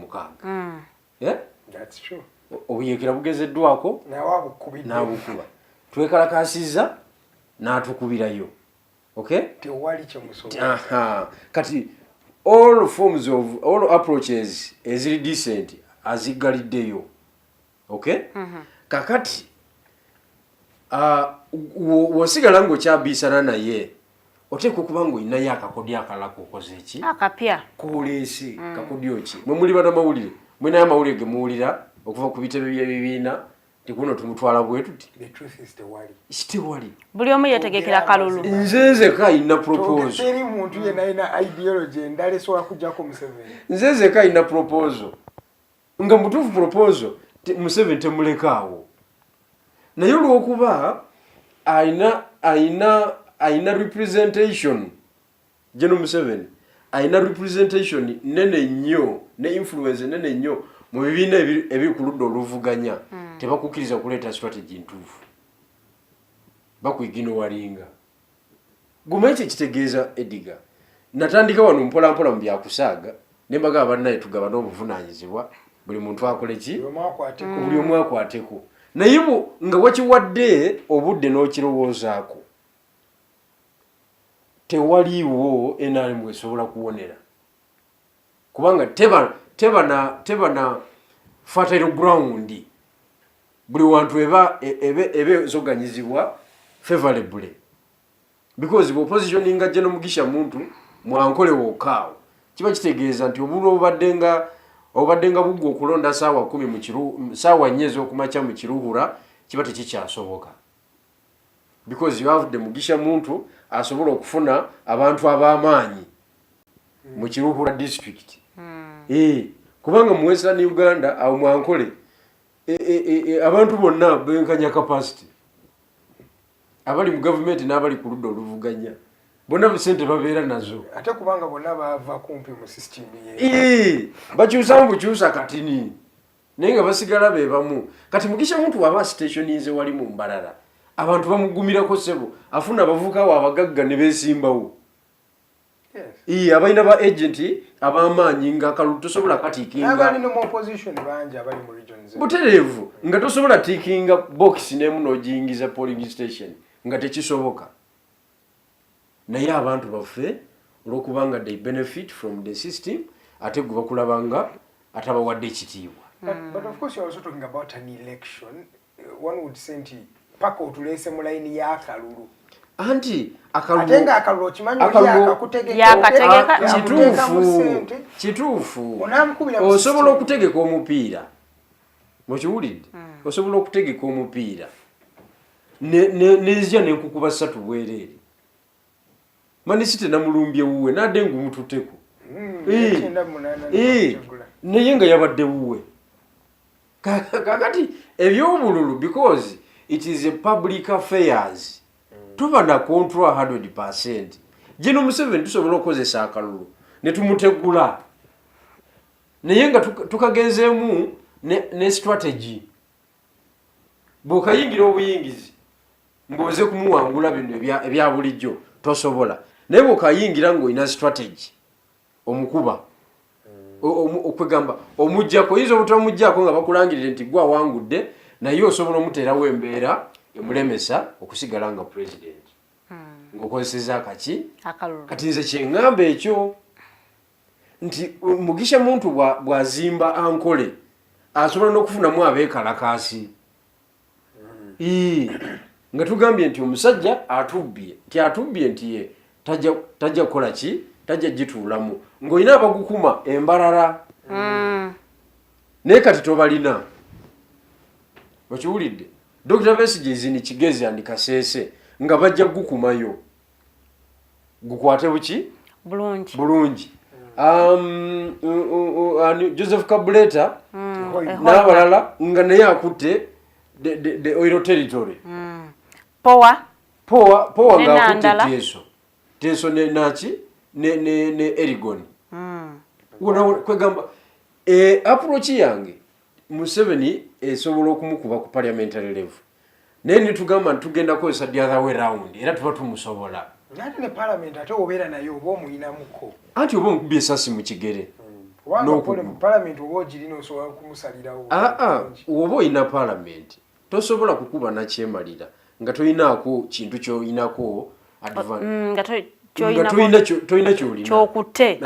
[SPEAKER 7] 6
[SPEAKER 5] that's true
[SPEAKER 7] obuyeekera bugezeddwako n'abukuba twekalakasiza n'atukubirayo okay
[SPEAKER 5] tewali kyemusobola
[SPEAKER 7] kati all forms of all approaches ezili decent azigaliddeyo. Okay? Kakati wasigala ng'okyabisana naye oteekwa okuba ng'olinayo akakodyo akalala k'okoze ki
[SPEAKER 6] akapya
[SPEAKER 7] k'oleese kakodyo ki mwe muli bannamawulire mwinayo amawulire ge muwulira okuva ku bitebe by'ebibiina tikuno tumutwala bwe tuti kitewali
[SPEAKER 6] buli omu yetegekera kalulu
[SPEAKER 7] nzezeka ayina proposal
[SPEAKER 5] eri muntu yenna ayina ideology endala esobola kujjako Museveni
[SPEAKER 7] nzezeka ayina proposal nga mutuufu proposal Museveni temulekaawo naye olw'okuba ayina representation General Museveni ayina representation nene nnyo ne influence nene nnyo mu bibiina ebiri ku ludda oluvuganya tebakukkiriza kuleeta strategy ntuufu bakuyiginowalinga gumanyi kyekitegeza Edgar natandika wano mpolampola mu byakusaaga ne mbagamba bannaye tugaba n'obuvunaanyizibwa buli muntu akole ki buli omu akwateko naye nga wakiwadde obudde n'okirowoozaako tewaliiwo NRM esobola kuwonera kubanga teba na fertile ground buli wantu ebe zoganyizibwa favorably because the opposition inga General Mugisha muntu mwankole wokaawo kiba kitegeeza nti obulu obaddenga bugwa okulonda saawa 10 mu kiru saawa 4 z'okumakya mu kiruhura kiba tekikyasoboka because you have the Mugisha muntu asobola okufuna abantu ab'amaanyi mu kiruhura district kubanga mu Western Uganda awo mwankole abantu bonna benkanya capacity abali mu government n'abali ku ludda oluvuganya bonna bisente babeera nazo
[SPEAKER 5] ate kubanga bonna bava kumpi mu system
[SPEAKER 7] bakyusa bukyusa katini naye nga basigala be bamu kati Mugisha muntu waba stationize wali mu Mbarara abantu bamugumirako sebo afuna abavuka wa abagagga ne besimbawo abaina ba agent ab'amaanyi nga akalu tosobola katikinga
[SPEAKER 5] abali no opposition banja abali mu regions
[SPEAKER 7] buterevu nga tosobola tikinga box nemu n'ojingiza polling station nga tekisoboka naye abantu baffe olw'okubanga they benefit from the system ate gwe bakulabanga atabawadde ekitiibwa
[SPEAKER 5] but of course you are also talking about an election one would say nti paka otulese mu line ya kalulu
[SPEAKER 7] anti akalulu
[SPEAKER 5] atenga akalulu kimanyi akakutegeka
[SPEAKER 7] kituufu osobola okutegeka omupiira mukiwulidde osobola okutegeka omupiira nezija nenkukuba 3 bwereere manisite namulumbye wuwe nadde ngumututeko naye nga yabadde wuwe kakati ebyobululu because it is a public affairs tuba na control 100%. General Museveni tusobola okukozesa akalulu ne tumutegula naye nga tukagenzeemu ne strategy bw'okayingira obuyingizi ng'oze kumuwangula bino ebya bulijjo tosobola naye bw'okayingira ng'olina strategy omukuba okwegamba omujjako oyinza obutamujjako nga bakulangirire nti gwe awangudde naye osobola omuteerawo embeera emulemesa okusigala nga president ng'okozeseza akaki kati nze kyeŋŋamba ekyo nti Mugisha muntu bw'azimba ankole asobola n'okufunamu abeekalakaasi nga tugambye nti omusajja atubbye nti ye tajja kukola ki tajja gituulamu ng'olina abagukuma embalala naye kati tobalina okiwulidde Dr. Besigye ni Kigezi and Kasese nga bajja gukumayo gukwate buki bulungi Joseph Kabuleta n'abalala nga naye akutte the oil territory
[SPEAKER 6] powa
[SPEAKER 7] nga akutte teso ne nachi ne Erigon kwegamba approach yange Museveni esobola okumukuba ku parliamentary level naye nitugamba tugenda kozesa the other way round era tuba tumusobola
[SPEAKER 5] nati ne parliament ate obeera nayo oba omuyinamuko
[SPEAKER 7] anti oba omukubye esasi mu kigere
[SPEAKER 5] parliament oba ogirina osobola kumusalirawo
[SPEAKER 7] oba oyina parliament tosobola kukuba nakyemalira nga toyinaako kintu kyoyinako
[SPEAKER 6] Choina
[SPEAKER 7] kyolina
[SPEAKER 6] chokutte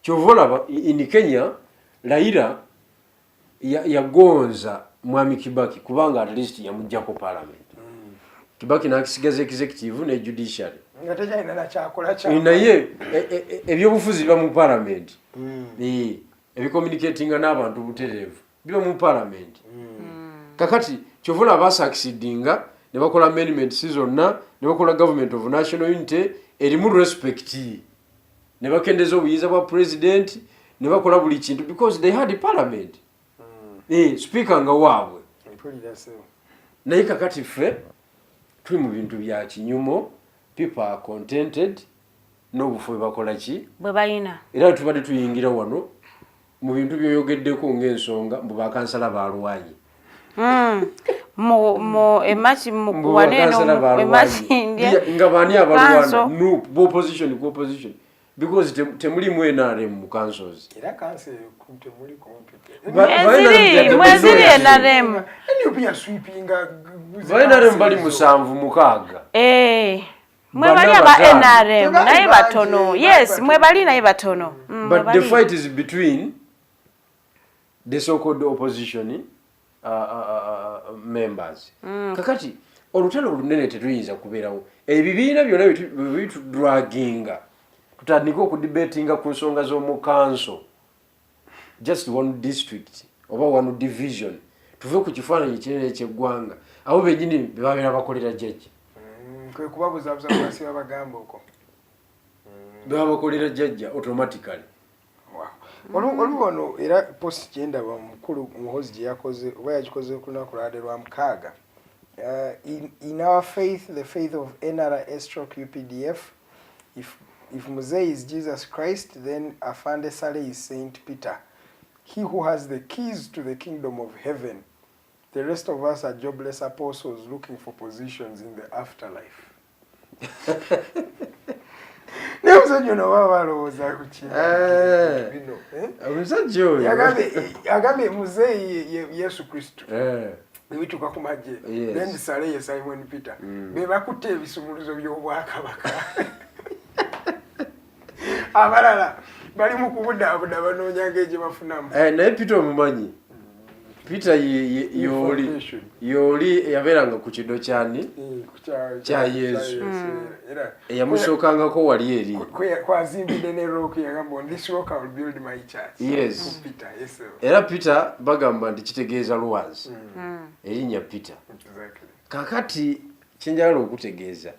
[SPEAKER 7] kyova olaba in Kenya Raila yagonza mwami Kibaki kubanga at least yamujjako parliament. Kibaki nakisigaza executive ne judiciary naye ebyobufuzi biba mu parliament ebicommunicatinga n'abantu butereevu biba mu parliament. Kakati kyova olaba succeedinga ne bakola amendments zonna ne bakola government of national unity erimu respect ne bakendeza obuyinza bwa president ne bakola buli kintu because they had a parliament. Speaker nga waabwe naye kakati ffe tuli mu bintu bya kinyumo, people are contented n'obufu bwe bakola ki
[SPEAKER 6] bwe balina
[SPEAKER 7] era tubadde tuyingira wano mu bintu byoyogeddeko ng'ensonga mbu bakansala balwanyi
[SPEAKER 6] emachi mukuwaneno emachi
[SPEAKER 7] nga bani abalwana no opposition ku opposition because temulimu NRM mu councils
[SPEAKER 5] era council temuli
[SPEAKER 6] mweziri NRM
[SPEAKER 5] pia sweepinga
[SPEAKER 7] NRM bali musanvu mukaaga
[SPEAKER 6] mwe bali aba NRM naye batono yes mwe bali naye batono
[SPEAKER 7] but the fight is between the so-called opposition members. Kakati olutalo olunene tetuyinza kubeerawo ebibiina byonna bitudwaginga tutandika okudebatinga ku nsonga z'omu council just one district oba one division tuve ku kifaananyi kinene ky'eggwanga abo bennyini bebabeera bakolera jjajja
[SPEAKER 5] kwe kubabuzabuza kubasiba bagamba okwo
[SPEAKER 7] beba bakolera jjajja automatically.
[SPEAKER 5] Olubono era post genda wa mukulu muhozi gye yakoze oba yagikoze ku lunaku lwade lwa mukaaga. In our faith, the faith of NRS/UPDF, if Muzei is Jesus Christ, then Afande Saleh is Saint Peter, he who has the keys to the kingdom of heaven. The rest of us are jobless apostles looking for positions in the afterlife. Nemusajja no balowooza ku kintu bino
[SPEAKER 7] omusajja oyo
[SPEAKER 5] agambe Muzei Yesu Kristo ebituuka ku magye then Saleh ye Simon Peter be bakutte ebisumuluzo by'obwakabaka abalala bali mu kubudaabuda banoonyanga egye bafunamu
[SPEAKER 7] naye Peter omumanyi Peter yoli yabeeranga ku kido kyani kya Yesu eyamusookangako wali eri
[SPEAKER 5] kwazimbidde ne rock yagamba on this rock I will build my church.
[SPEAKER 7] Yes.
[SPEAKER 5] Peter, yes sir.
[SPEAKER 7] Era Peter bagamba nti kitegeeza lwazi erinnya Peter.
[SPEAKER 5] Exactly.
[SPEAKER 7] Kakati kyenjagala okutegeeza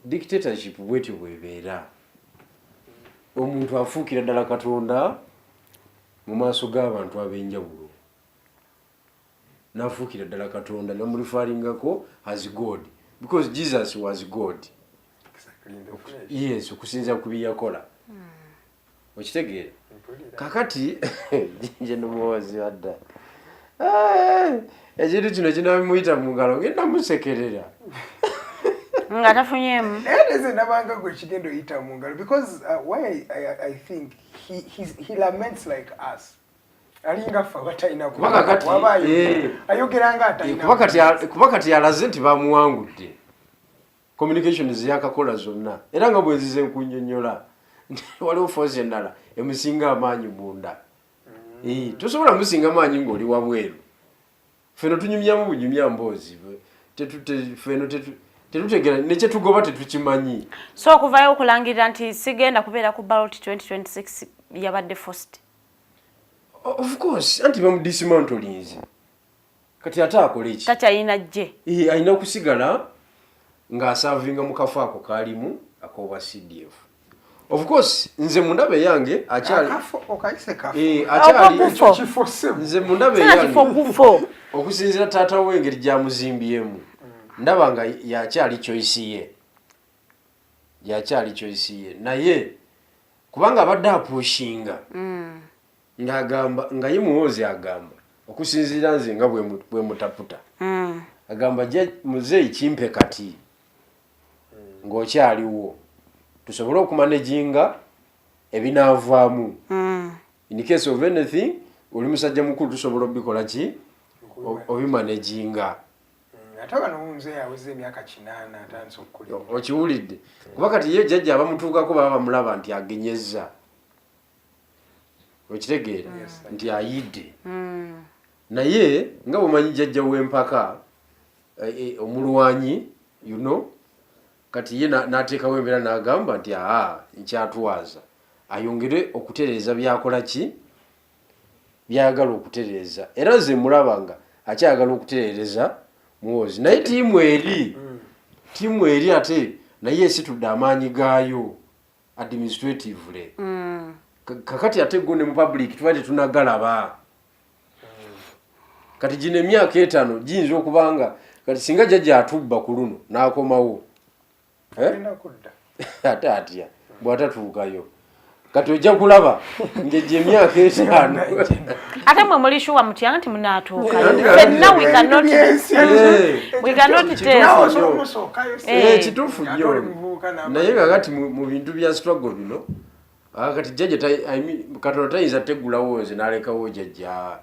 [SPEAKER 7] dictatorship bwetyo bwebeera omuntu afuukira ddala Katonda mu maaso g'abantu ab'enjawulo n'afuukira ddala Katonda n'omulifaalingako as God because Jesus was God. Yes, okusinza ku byakola okitegeera kakati nje n'omuwozi wadda ekintu kino kinamuyita mu ngalo ngenda musekerera
[SPEAKER 6] nga tafunyemu
[SPEAKER 5] nze nabanga gwe kigendo oyita mu ngalo because why I think he laments like us alinga ffe abatalina ayogeranga atalina
[SPEAKER 7] kuba kati alaze nti bamuwangudde communications yakakola zonna era nga bwezize nkunnyonnyola waliwo force endala emusinga amaanyi munda tosobola musinga amaanyi ng'oli wabweru feno tunyumyamu bunyumya mboozi feno tetutegera nekyetugoba tetukimanyi
[SPEAKER 6] so okuvayo okulangirira nti sigenda kubeera ku ballot 2026 yabadde first
[SPEAKER 7] of course anti bamudismantolinze kati ate akole eki
[SPEAKER 6] takyalina jje
[SPEAKER 7] alina okusigala ng'asaavinga mu kafo ako kaalimu ak'obwa CDF. Of course nze mundabe yange akyali nze mundabe yange okusinzira taata w'engeri gy'amuzimbyemu ndaba nga yakyali choice ye naye kubanga abadde apushinga ng'agamba nga ye muwozi agamba okusinzira nze nga bwe mutaputa agamba Muzei kimpe kati ng'okyaliwo tusobole okumanejinga ebinaavaamu in case of anything oli musajja mukulu tusobola obikola ki obimanejinga
[SPEAKER 5] Ataba nonze yaweze emyaka 8 atandise okukulira.
[SPEAKER 7] Okiwulidde kuba kati ye jjajja abamutuukako baba bamulaba nti agenyezza okitegeera nti ayidde naye nga bwomanyi jjajja w'empaka omulwanyi kati ye n'ateekawo embeera n'agamba nti nkyatwaza ayongere okutereeza byakola ki byagala okutereeza era nze mulaba nga akyagala okutereereza Muhoozi naye tiimu eri ate naye esitudde amaanyi gaayo administratively kakati ate gone mu public twali tunagalaba kati gino emyaka 5 giyinza okubanga kati singa jjajja atubba ku luno n'akomawo ate atya bw'atatuukayo kati ojja kulaba ng'egyo emyaka 5
[SPEAKER 6] ate mwe muli shuwa mutya nti munaatuukayo fenna we cannot tell
[SPEAKER 7] kituufu nnyo naye kakati mu bintu bya struggle bino kati jjajja Katonda tayinza teggulawo nze n'alekawo jjajja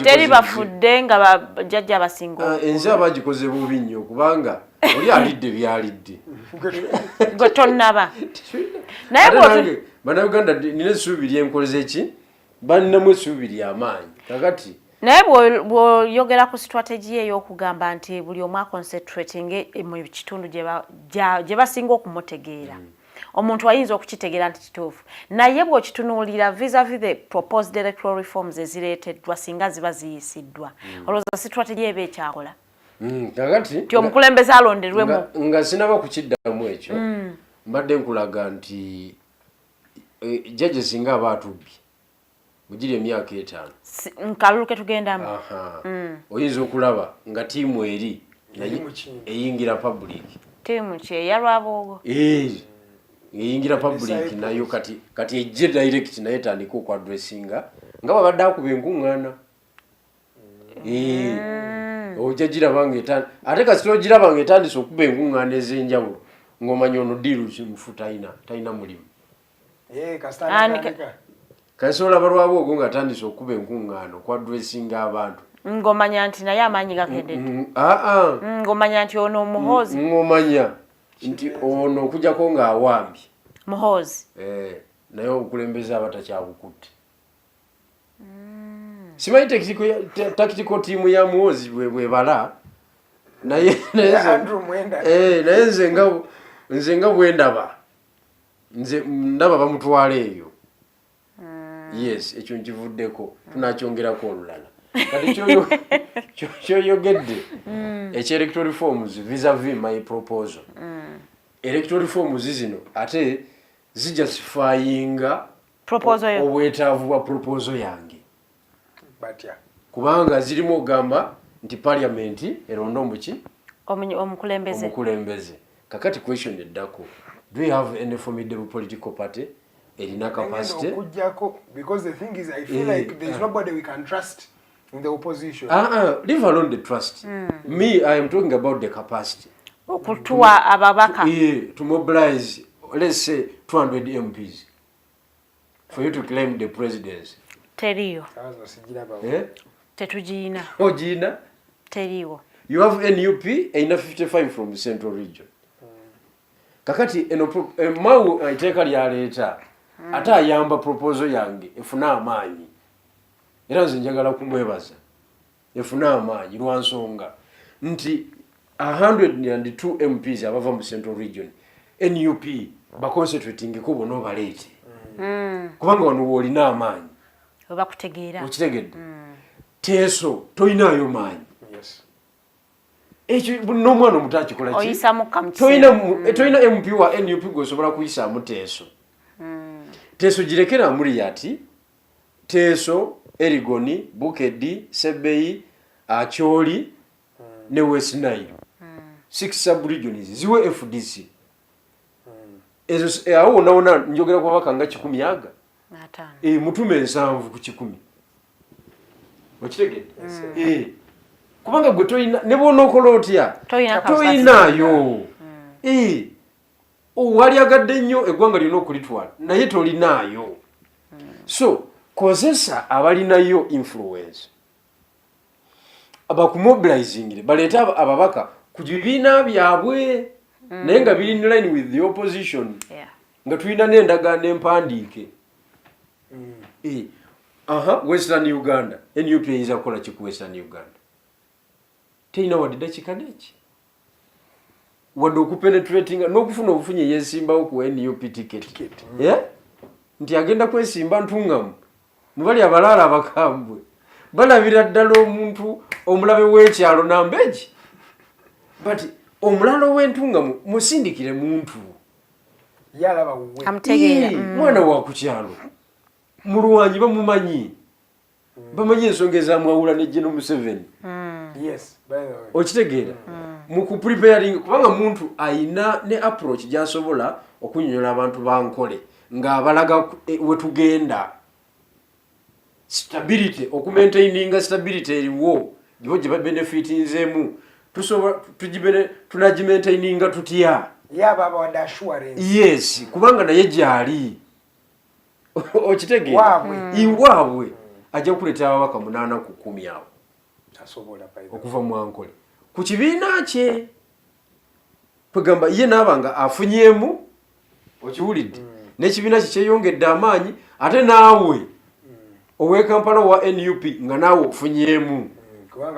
[SPEAKER 6] teri bafudde nga bajjajja abasinga
[SPEAKER 7] ensi abagikoze bubi nnyo kubanga oli alidde byalidde
[SPEAKER 6] gwe tonnaba naye
[SPEAKER 7] bannayuganda nina essuubi lyenkoleza eki balinamu essuubi ly'amaanyi kakati
[SPEAKER 6] naye bw'oyogera ku strategy ey'okugamba nti buli omu aconcentrating mu kitundu gye basinga okumutegeera omuntu ayinza okukitegeera nti kituufu naye bw'okitunuulira vis-a-vis the proposed electoral reforms ezireeteddwa singa ziba ziyisiddwa olowooza strategy eba ekyakola
[SPEAKER 7] kakati
[SPEAKER 6] nti omukulembeze alonderwemu
[SPEAKER 7] nga sinaba kukiddamu ekyo mbadde nkulaga nti jjajja singa aba atubbye mugiri emyaka 5
[SPEAKER 6] nkalulu ke tugendamu
[SPEAKER 7] oyinza okulaba nga tiimu eri eyingira public
[SPEAKER 6] tiimu ki eyalwaboogo
[SPEAKER 7] eyingira public nayo kati ejje direct naye tandika okwadressinga nga babadde akuba enkuŋŋaana ojja giraba nga ate kasita ogiraba nga etandise okuba enkuŋŋaana ez'enjawulo ng'omanya ono diiru kimufu talina mulimu kasita olaba lwaboogo nga atandise okuba enkuŋŋaana okwadressinga abantu
[SPEAKER 6] ng'omanya nti naye amaanyi gakededde ng'omanya nti ono Muhoozi
[SPEAKER 7] ng'omanya nti ono okujjako ng'awambye
[SPEAKER 6] Muhoozi
[SPEAKER 7] naye obukulembeze abatakyabukutte simanyi tactical tiimu ya Muhoozi bwebala naye nze nga bwendaba nze ndaba bamutwala eyo yes ekyo nkivuddeko tunakyongerako olulala kati kyoyogedde ekyelectoral reforms vis-a-vis my proposal electoral reforms zino ate zijustifyinga obwetaavu bwa proposal yange kubanga zirimu ogamba nti parliament eronda omuki omukulembeze kakati question eddako do you have any formidable political party erina capacity
[SPEAKER 5] because the thing is I feel like there's nobody we can trust in the opposition
[SPEAKER 7] leave alone the trust me I am talking about the capacity
[SPEAKER 6] okutuwa ababaka
[SPEAKER 7] to mobilize let's say 200 MPs for you to claim the presidency
[SPEAKER 6] teriyo tetugina
[SPEAKER 7] ogina
[SPEAKER 6] teriyo
[SPEAKER 7] you have NUP enough 55 from the central region kakati mau iteeka lyaleeta ate ayamba proposal yange efuna amaanyi era nze njagala kumwebaza efuna amaanyi lwansonga nti 102 MPs abava mu central region NUP baconcentrating ko bono baleete kubanga wano woolina amaanyi
[SPEAKER 6] obakutegeera
[SPEAKER 7] okitegedde teeso toyinaayo maanyi ekyo n'omwana omuto akikola ki
[SPEAKER 6] oyisamu
[SPEAKER 7] toyina MP wa NUP gweosobola kuyisaamu teeso teeso girekera muri yati teeso Erigoni Bukedi Sebeyi Acholi ne West Nile 6 sub-regions ziwe FDC ezo awo naona njogera kwa bakanga 10 yaga mutume 7 ku 10 okitegedde kubanga gwe toyina ne bona okola otya toyinayo wali agadde nnyo eggwanga lino okulitwala naye tolinaayo so kozesa abalinayo influence abakumobilizingire baleeta ababaka ku bibiina byabwe naye nga biri in line with the opposition nga tulina n'endagaano empandiike. Western Uganda NUP eyinza kukola ki ku Western Uganda? Teyina wadde dakiika n'eki wadde okupenetratinga n'okufuna obufunye yeesimbawo ku NUP ticket nti agenda kwesimba ntungamu mubali abalaala abakambwe balabira ddala omuntu omulabe w'ekyalo nambeegi but omulala w'entungamu musindikire muntu
[SPEAKER 5] yalaba wuwe
[SPEAKER 7] mwana wa ku kyalo mulwanyi bamumanyi bamanyi ensonga ezamwawula ne General Museveni. Okitegeera mu kupreparing kubanga muntu ayina ne approach gy'asobola okunyonyola abantu bankole ng'abalaga wetugenda stability okumaintaininga stability eriwo gye babenefitinzeemu tunagimaintaininga tutya yes kubanga naye gyali okitegeera iwaabwe ajja kuleeta ababaka 8 ku 10 awo okuva mu ankole ku kibiina kye kwegamba ye n'abanga afunyemu okiwulidde n'ekibiina kye kyeyongedde amaanyi ate naawe owe Kampala wa NUP nga naawe ofunyemu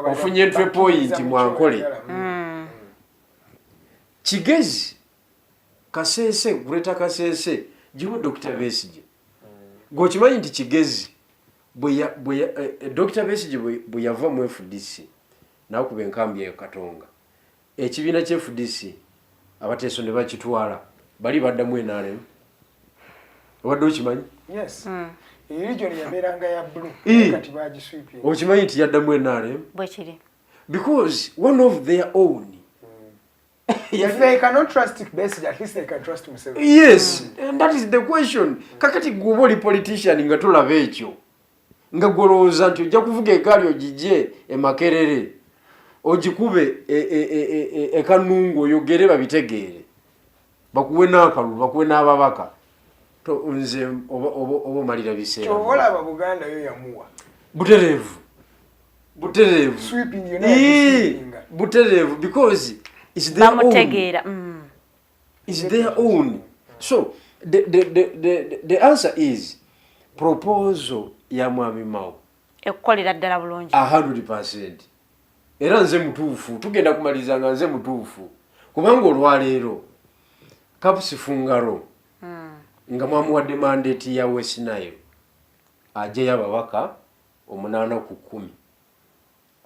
[SPEAKER 7] ofunye entry point mu ankole Kigezi Kasese Greta Kasese jiwo Dr. Besigye gokimanyi nti Kigezi Dr. Besigye bwe yava mu FDC nakuba enkambi ya Katonga ekibiina kya FDC abateeso ne bakitwala bali baddamu NRM wadde okimanyi
[SPEAKER 5] region yabeeranga ya blue kati bagisweeping
[SPEAKER 7] okimanyi nti yaddamu NRM
[SPEAKER 6] bwe kiri
[SPEAKER 7] because one of their own
[SPEAKER 5] if they cannot trust Besigye, at least they can trust Museveni.
[SPEAKER 7] Yes, and that is the question. Kakati guboli politician nga tulaba ekyo. Nga golooza nti ojja kuvuga egaali ogijje Makerere. Ogikube Kanungu oyogere babitegeere. Bakuwe n'akalulu, bakuwe n'ababaka. To nze obo malira biseera.
[SPEAKER 5] Kyobola aba Buganda yo yamuwa.
[SPEAKER 7] Buterevu.
[SPEAKER 5] Sweeping you
[SPEAKER 7] Buterevu because it's their own. It's their own. So the answer is proposal ya Mwami Mao.
[SPEAKER 6] Ekkolera ddala bulungi.
[SPEAKER 7] 100%. Era nze mutuufu, tugenda kumaliza nga nze mutuufu. Kubanga olwaleero Kapusi Fungaro nga mwamuwadde mandate ya West Nile ajja y'ababaka 8 ku 10.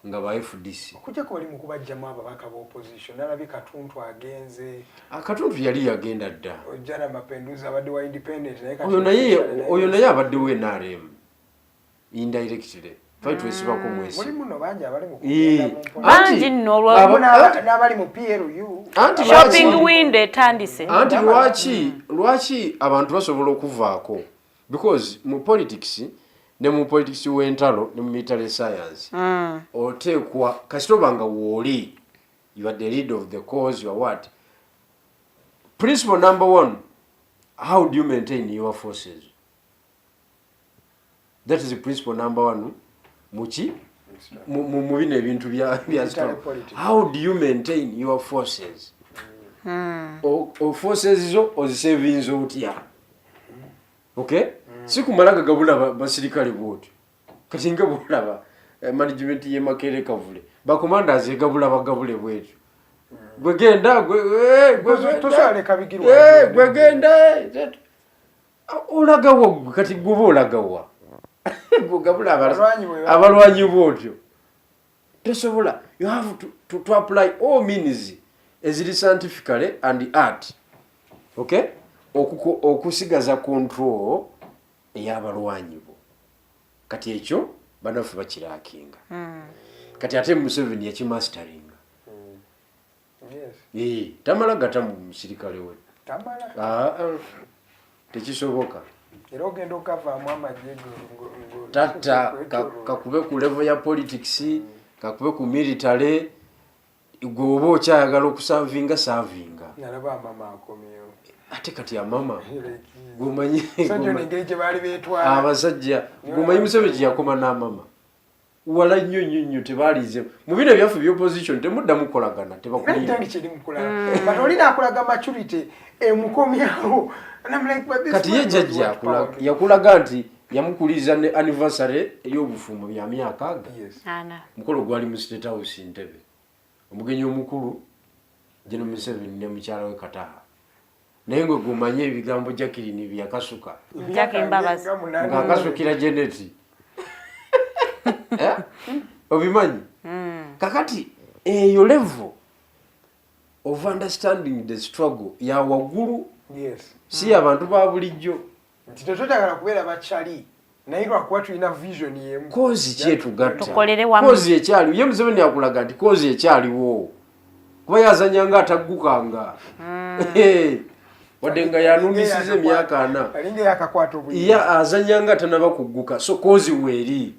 [SPEAKER 7] Nga ba FDC
[SPEAKER 5] kujja ko bali mu kubajjamu ababaka ba opposition nalabi Katuntu agenze
[SPEAKER 7] Katuntu yali yagenda dda
[SPEAKER 5] ojjana Mapenduzi abadde wa independent
[SPEAKER 7] oyo naye abadde we NRM indirectly fight wesibako mwesi
[SPEAKER 5] muri muno banja abali mu
[SPEAKER 6] banji nolwa
[SPEAKER 5] n'abali mu PLU
[SPEAKER 6] shopping window etandise
[SPEAKER 7] anti lwaki abantu basobola okuvaako because mu politics ne mu politics w'entalo ne mu military science oteekwa kasitoba nga wooli you are the leader of the cause you are what principle number 1 how do you maintain your forces that is the principle number 1 muchi mu bino ebintu bya how do you maintain your forces forces zo ozisevinze otya okay sikumalaga gabula basirikali bwoti kati nga bulaba management ye Makerere Kavule ba commanders ye gabula bagabule bwetu gwegenda
[SPEAKER 5] tosale kabigirwa
[SPEAKER 7] gwegenda olagawa kati gwoba olagawa gabula abalwanyi bwotyo tosobola you have to apply all means ezili scientifically and art okay okusigaza control eyabalwanyi bo kati ekyo banafu bakirakinga kati ate Museveni yakimasteringa tamala gata mu musirikale we tekisoboka
[SPEAKER 5] era ogenda okavaamu amagye
[SPEAKER 7] tata kakube ku level ya politics kakube ku military gwoba okyayagala okusavinga savinga
[SPEAKER 5] nalaba mama akomyewo
[SPEAKER 7] ate kati ya mama gumanyi
[SPEAKER 5] sajja nengeri gye baali beetwala
[SPEAKER 7] abasajja gumanyi Museveni yakoma n'amama wala nnyo tebalize mu bino byaffe by'opposition temuddamu kukolagana
[SPEAKER 5] tebakulinda kiri mukulaba but olina akulaga maturity emukomyawo
[SPEAKER 7] kati ye jjajja yakulaga nti yamukuliza ne anniversary ey'obufumbo bya myaka mukolo gwali mu State House Ntebe omugenyi omukulu General Museveni ne mukyala we Kataha naye ngwe gumanye ebigambo Jacqueline byakasuka ng'akasukira Jeneti obimanyi kakati eyo level of understanding the struggle ya waggulu si abantu ba bulijjo
[SPEAKER 5] nti tetwetagala kubeera bakyali naye lwakuba tulina vision yemu
[SPEAKER 7] kozi kyetugatta kozi ekyaliwo ye Museveni akulaga nti kozi ekyaliwo kuba yazanya nga ataggukanga wadde nga yanumisiza emyaka 4 ya azanya nga tanaba kugguka so kozi weeri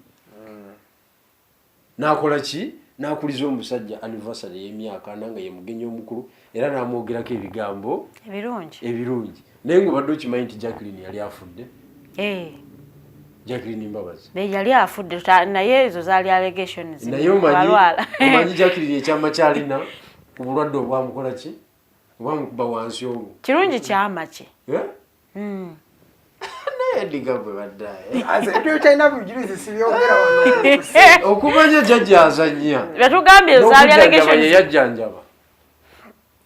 [SPEAKER 7] nakola ki nakuliza omusajja anniversary y'emyaka 4 nga ye mugenyi omukulu era namwogerako ebigambo ebirungi naye ng'obadde okimanyi nti Jacqueline yali afudde Jacqueline Mbabazi
[SPEAKER 6] yali afudde naye ezo zaali allegations
[SPEAKER 7] naye omanyi Jacqueline ekyama kyalina ku bulwadde obwamukola ki obwamukuba wansi obwo
[SPEAKER 6] kirungi kyama ki
[SPEAKER 7] okumanya jjajja azanya yajjanjaba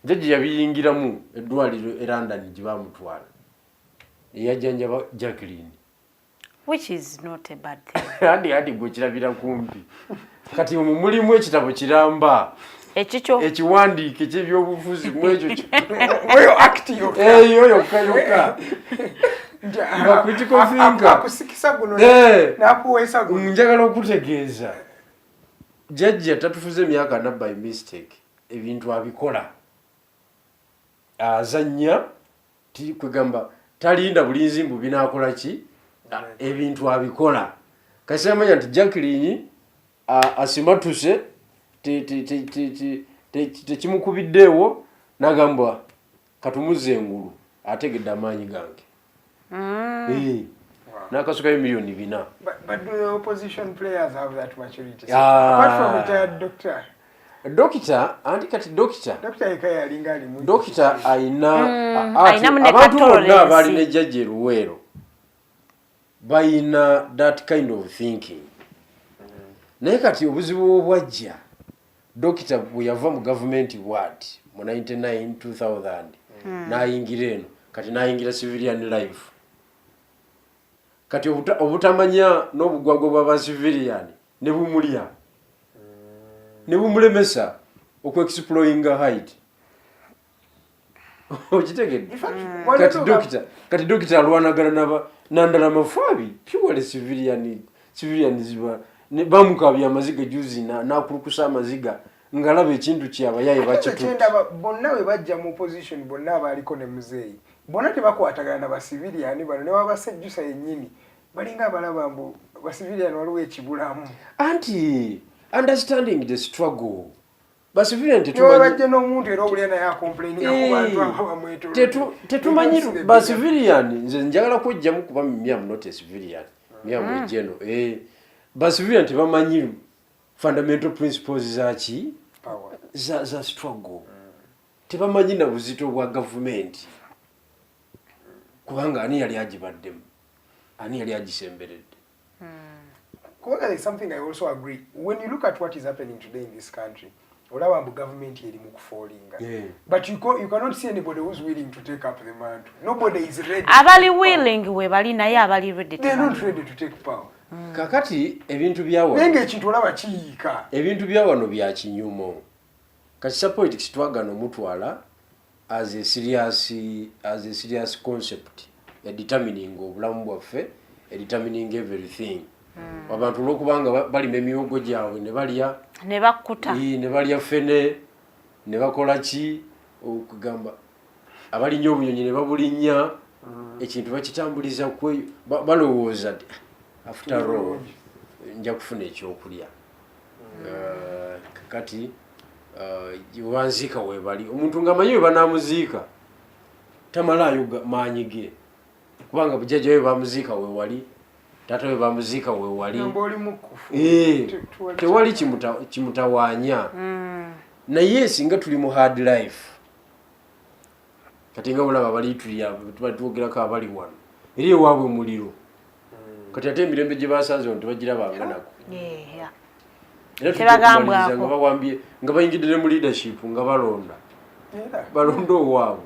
[SPEAKER 7] jjajja yabiyingiramu eddwaliro e London gye bamutwala yajjanjaba Jacqueline andi gwe kirabira kumpi kati mulimu ekitabo kiramba ekiwandiike ky'ebyobufuzi mwekyo eyo yokka njagala okutegeeza jjajja tatufuze emyaka 4 by mistake ebintu abikola azanya kwegamba talinda bulinzi mbu binaakola ki ebintu abikola kasi amanya nti Jacqueline asimatuse tekimukubiddeewo nagamba katumuze engulu ategedde amaanyi gange nakasukayo miliyoni 4 dokita anti kati dokita ayina abantu bonna abalina ejjajja eruweero bayina that kind of thinking naye kati obuzibu obwajja dokita bwe yava mu government ward mu 1999 n'ayingira eno kati n'ayingira civilian life kati obutamanya n'obugwagwa bw'abacivilian ne bumulya ne bumulemesa okwexploringa height okitegedde kati dokita alwanagana nandala mafaabi purely civilian ziba bamukabya amaziga juzi nakulukusa amaziga ngalaba ekintu kyabayaye
[SPEAKER 5] bakitunda bonna we bajja mu opposition bonna abaliko ne muzeeyi bonna tebakwatagana na basiviliani bano ne babasejjusa yennyini balinga abalaba mbu basiviliani waliwo ekibulamu
[SPEAKER 7] anti understanding the struggle basiviliani tetumanyi basiviliani nze njagala kwejjamu kuba myamu not a civilian myamu ejeno basiviliani tebamanyi fundamental principles zaki za struggle tebamanyi na buzito bwa government kubanga ani yali agibaddemu ani yali agisemberedde
[SPEAKER 5] There is something I also agree. When you look at what is happening today in this country, olaba mbu government eri mu kufolinga. But you cannot see anybody who's willing to take up the mantle. Nobody is ready.
[SPEAKER 6] Abali willing we bali naye abali ready.
[SPEAKER 5] They are not ready to take power.
[SPEAKER 7] Kakati ebintu byawo.
[SPEAKER 5] Nenge ekintu olaba kiyiika.
[SPEAKER 7] Ebintu byawano bya kinyumo. Kati politics twagana omutwala as a serious concept ya determining obulamu bwaffe, determining everything. Abantu lokubanga balima emiwogo gyabwe ne balya
[SPEAKER 6] ne bakkuta
[SPEAKER 7] ne balya fene ne bakola ki okugamba abalinnya obunyonyi ne babulinnya ekintu bakitambuliza kwe balowooza after all nja kufuna ekyokulya kati wanziika webali omuntu ng'amanyi we banaamuziika tamalayo maanyi ge kubanga bujjajja we bamuziika we wali taata we bamuziika we wali
[SPEAKER 5] Ngoli mukufu.
[SPEAKER 7] Tewali kimutawaanya. Naye singa tuli mu hard life. Kati nga bulaba bali twogerako abali wano. Eri ewaabwe muliro. Kati ate emirembe gye basanze wano tebagirabanga nako. Tebagambwako. Nga bawambye nga bayingidde mu leadership nga balonda. Balonda owaabwe.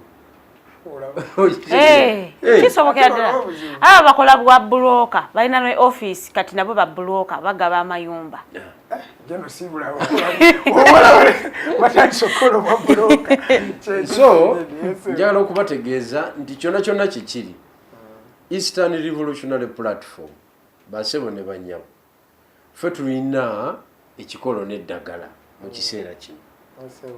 [SPEAKER 6] Kisobokera ddala. Aba bakola bwa bulooka balina ne office kati nabo ba bulooka bagaba amayumba.
[SPEAKER 5] Jeno sibula watandisokolo bwa bulooka.
[SPEAKER 7] So njagala okubategeeza nti kyonna kikiri Eastern Revolutionary Platform basebo ne banyabo ffe tulina ekikolo n'eddagala mu kiseera kino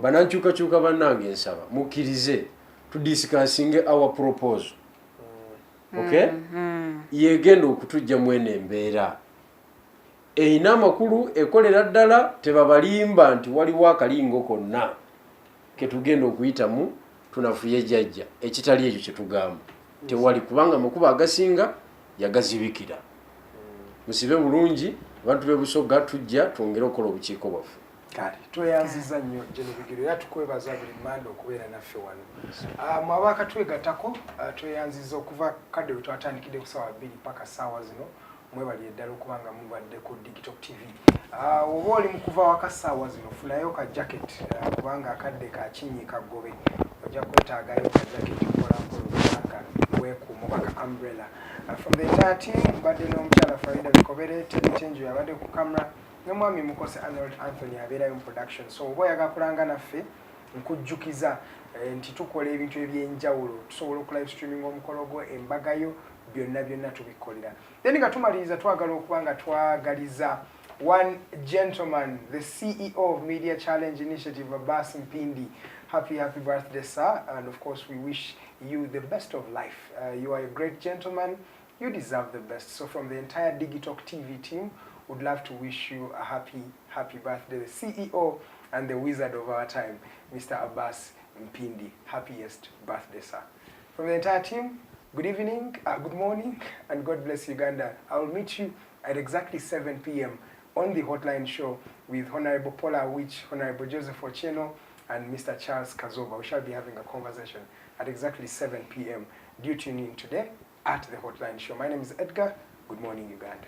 [SPEAKER 7] banankyukakyuka bannange ensaba mukkirize tudiscussing our proposal okay yegenda okutujja mwene embeera eyina amakulu ekolera ddala tebabalimba nti waliwo akalingo konna ketugenda okuyitamu tunafuye jjajja ekitali ekyo kyetugamba tewali kubanga amakuba agasinga yagazibikira musibe bulungi abantu bebusoga tujja twongere okukola obukiiko bwaffe
[SPEAKER 5] kale tweyanziza nnyo Genebigiro era tukwebaza buli mmanda okubeera naffe wano mwabaka twegattako tweyanziza okuva kadde lwe twatandikidde ku ssaawa 2 paka ssaawa zino mwebali eddala okubanga mubadde ku Digital TV oba oli mu kuva waka ssaawa zino funayo ka jacket kubanga akadde kakinyiika ggobe ojja kwetaagayo ka jacket mpolampola weekuuma baka umbrella from the entire team mbadde n'omukyala Farida Bikobere Tenjo yabadde ku camera ne mwami Mukose Arnold Anthony abeerayo mu production so oba oyagala kulanga naffe nkujjukiza nti tukola ebintu ebyenjawulo tusobola oku live streaming omukolo gwo embagayo byonna tubikolera then nga tumaliriza twagala okuba nga twagaliza one gentleman the CEO of Media Challenge Initiative Abbas Mpindi happy birthday sir and of course we wish you the best of life you are a great gentleman you deserve the best so from the entire Digital TV team would love to wish you a happy birthday the CEO and the wizard of our time Mr. Abbas Mpindi happiest birthday sir from the entire team good evening, good morning, and God bless Uganda. I will meet you at exactly 7 p.m. on the Hotline Show with Honorable Paula Witch, Honorable Joseph Ochieno, and Mr. Charles Kazoba. We shall be having a conversation at exactly 7 p.m. Do tune in today at the Hotline Show. My name is Edgar. Good morning, Uganda.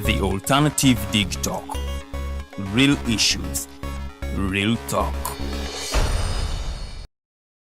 [SPEAKER 1] The Alternative Dig Talk. Real issues, real talk.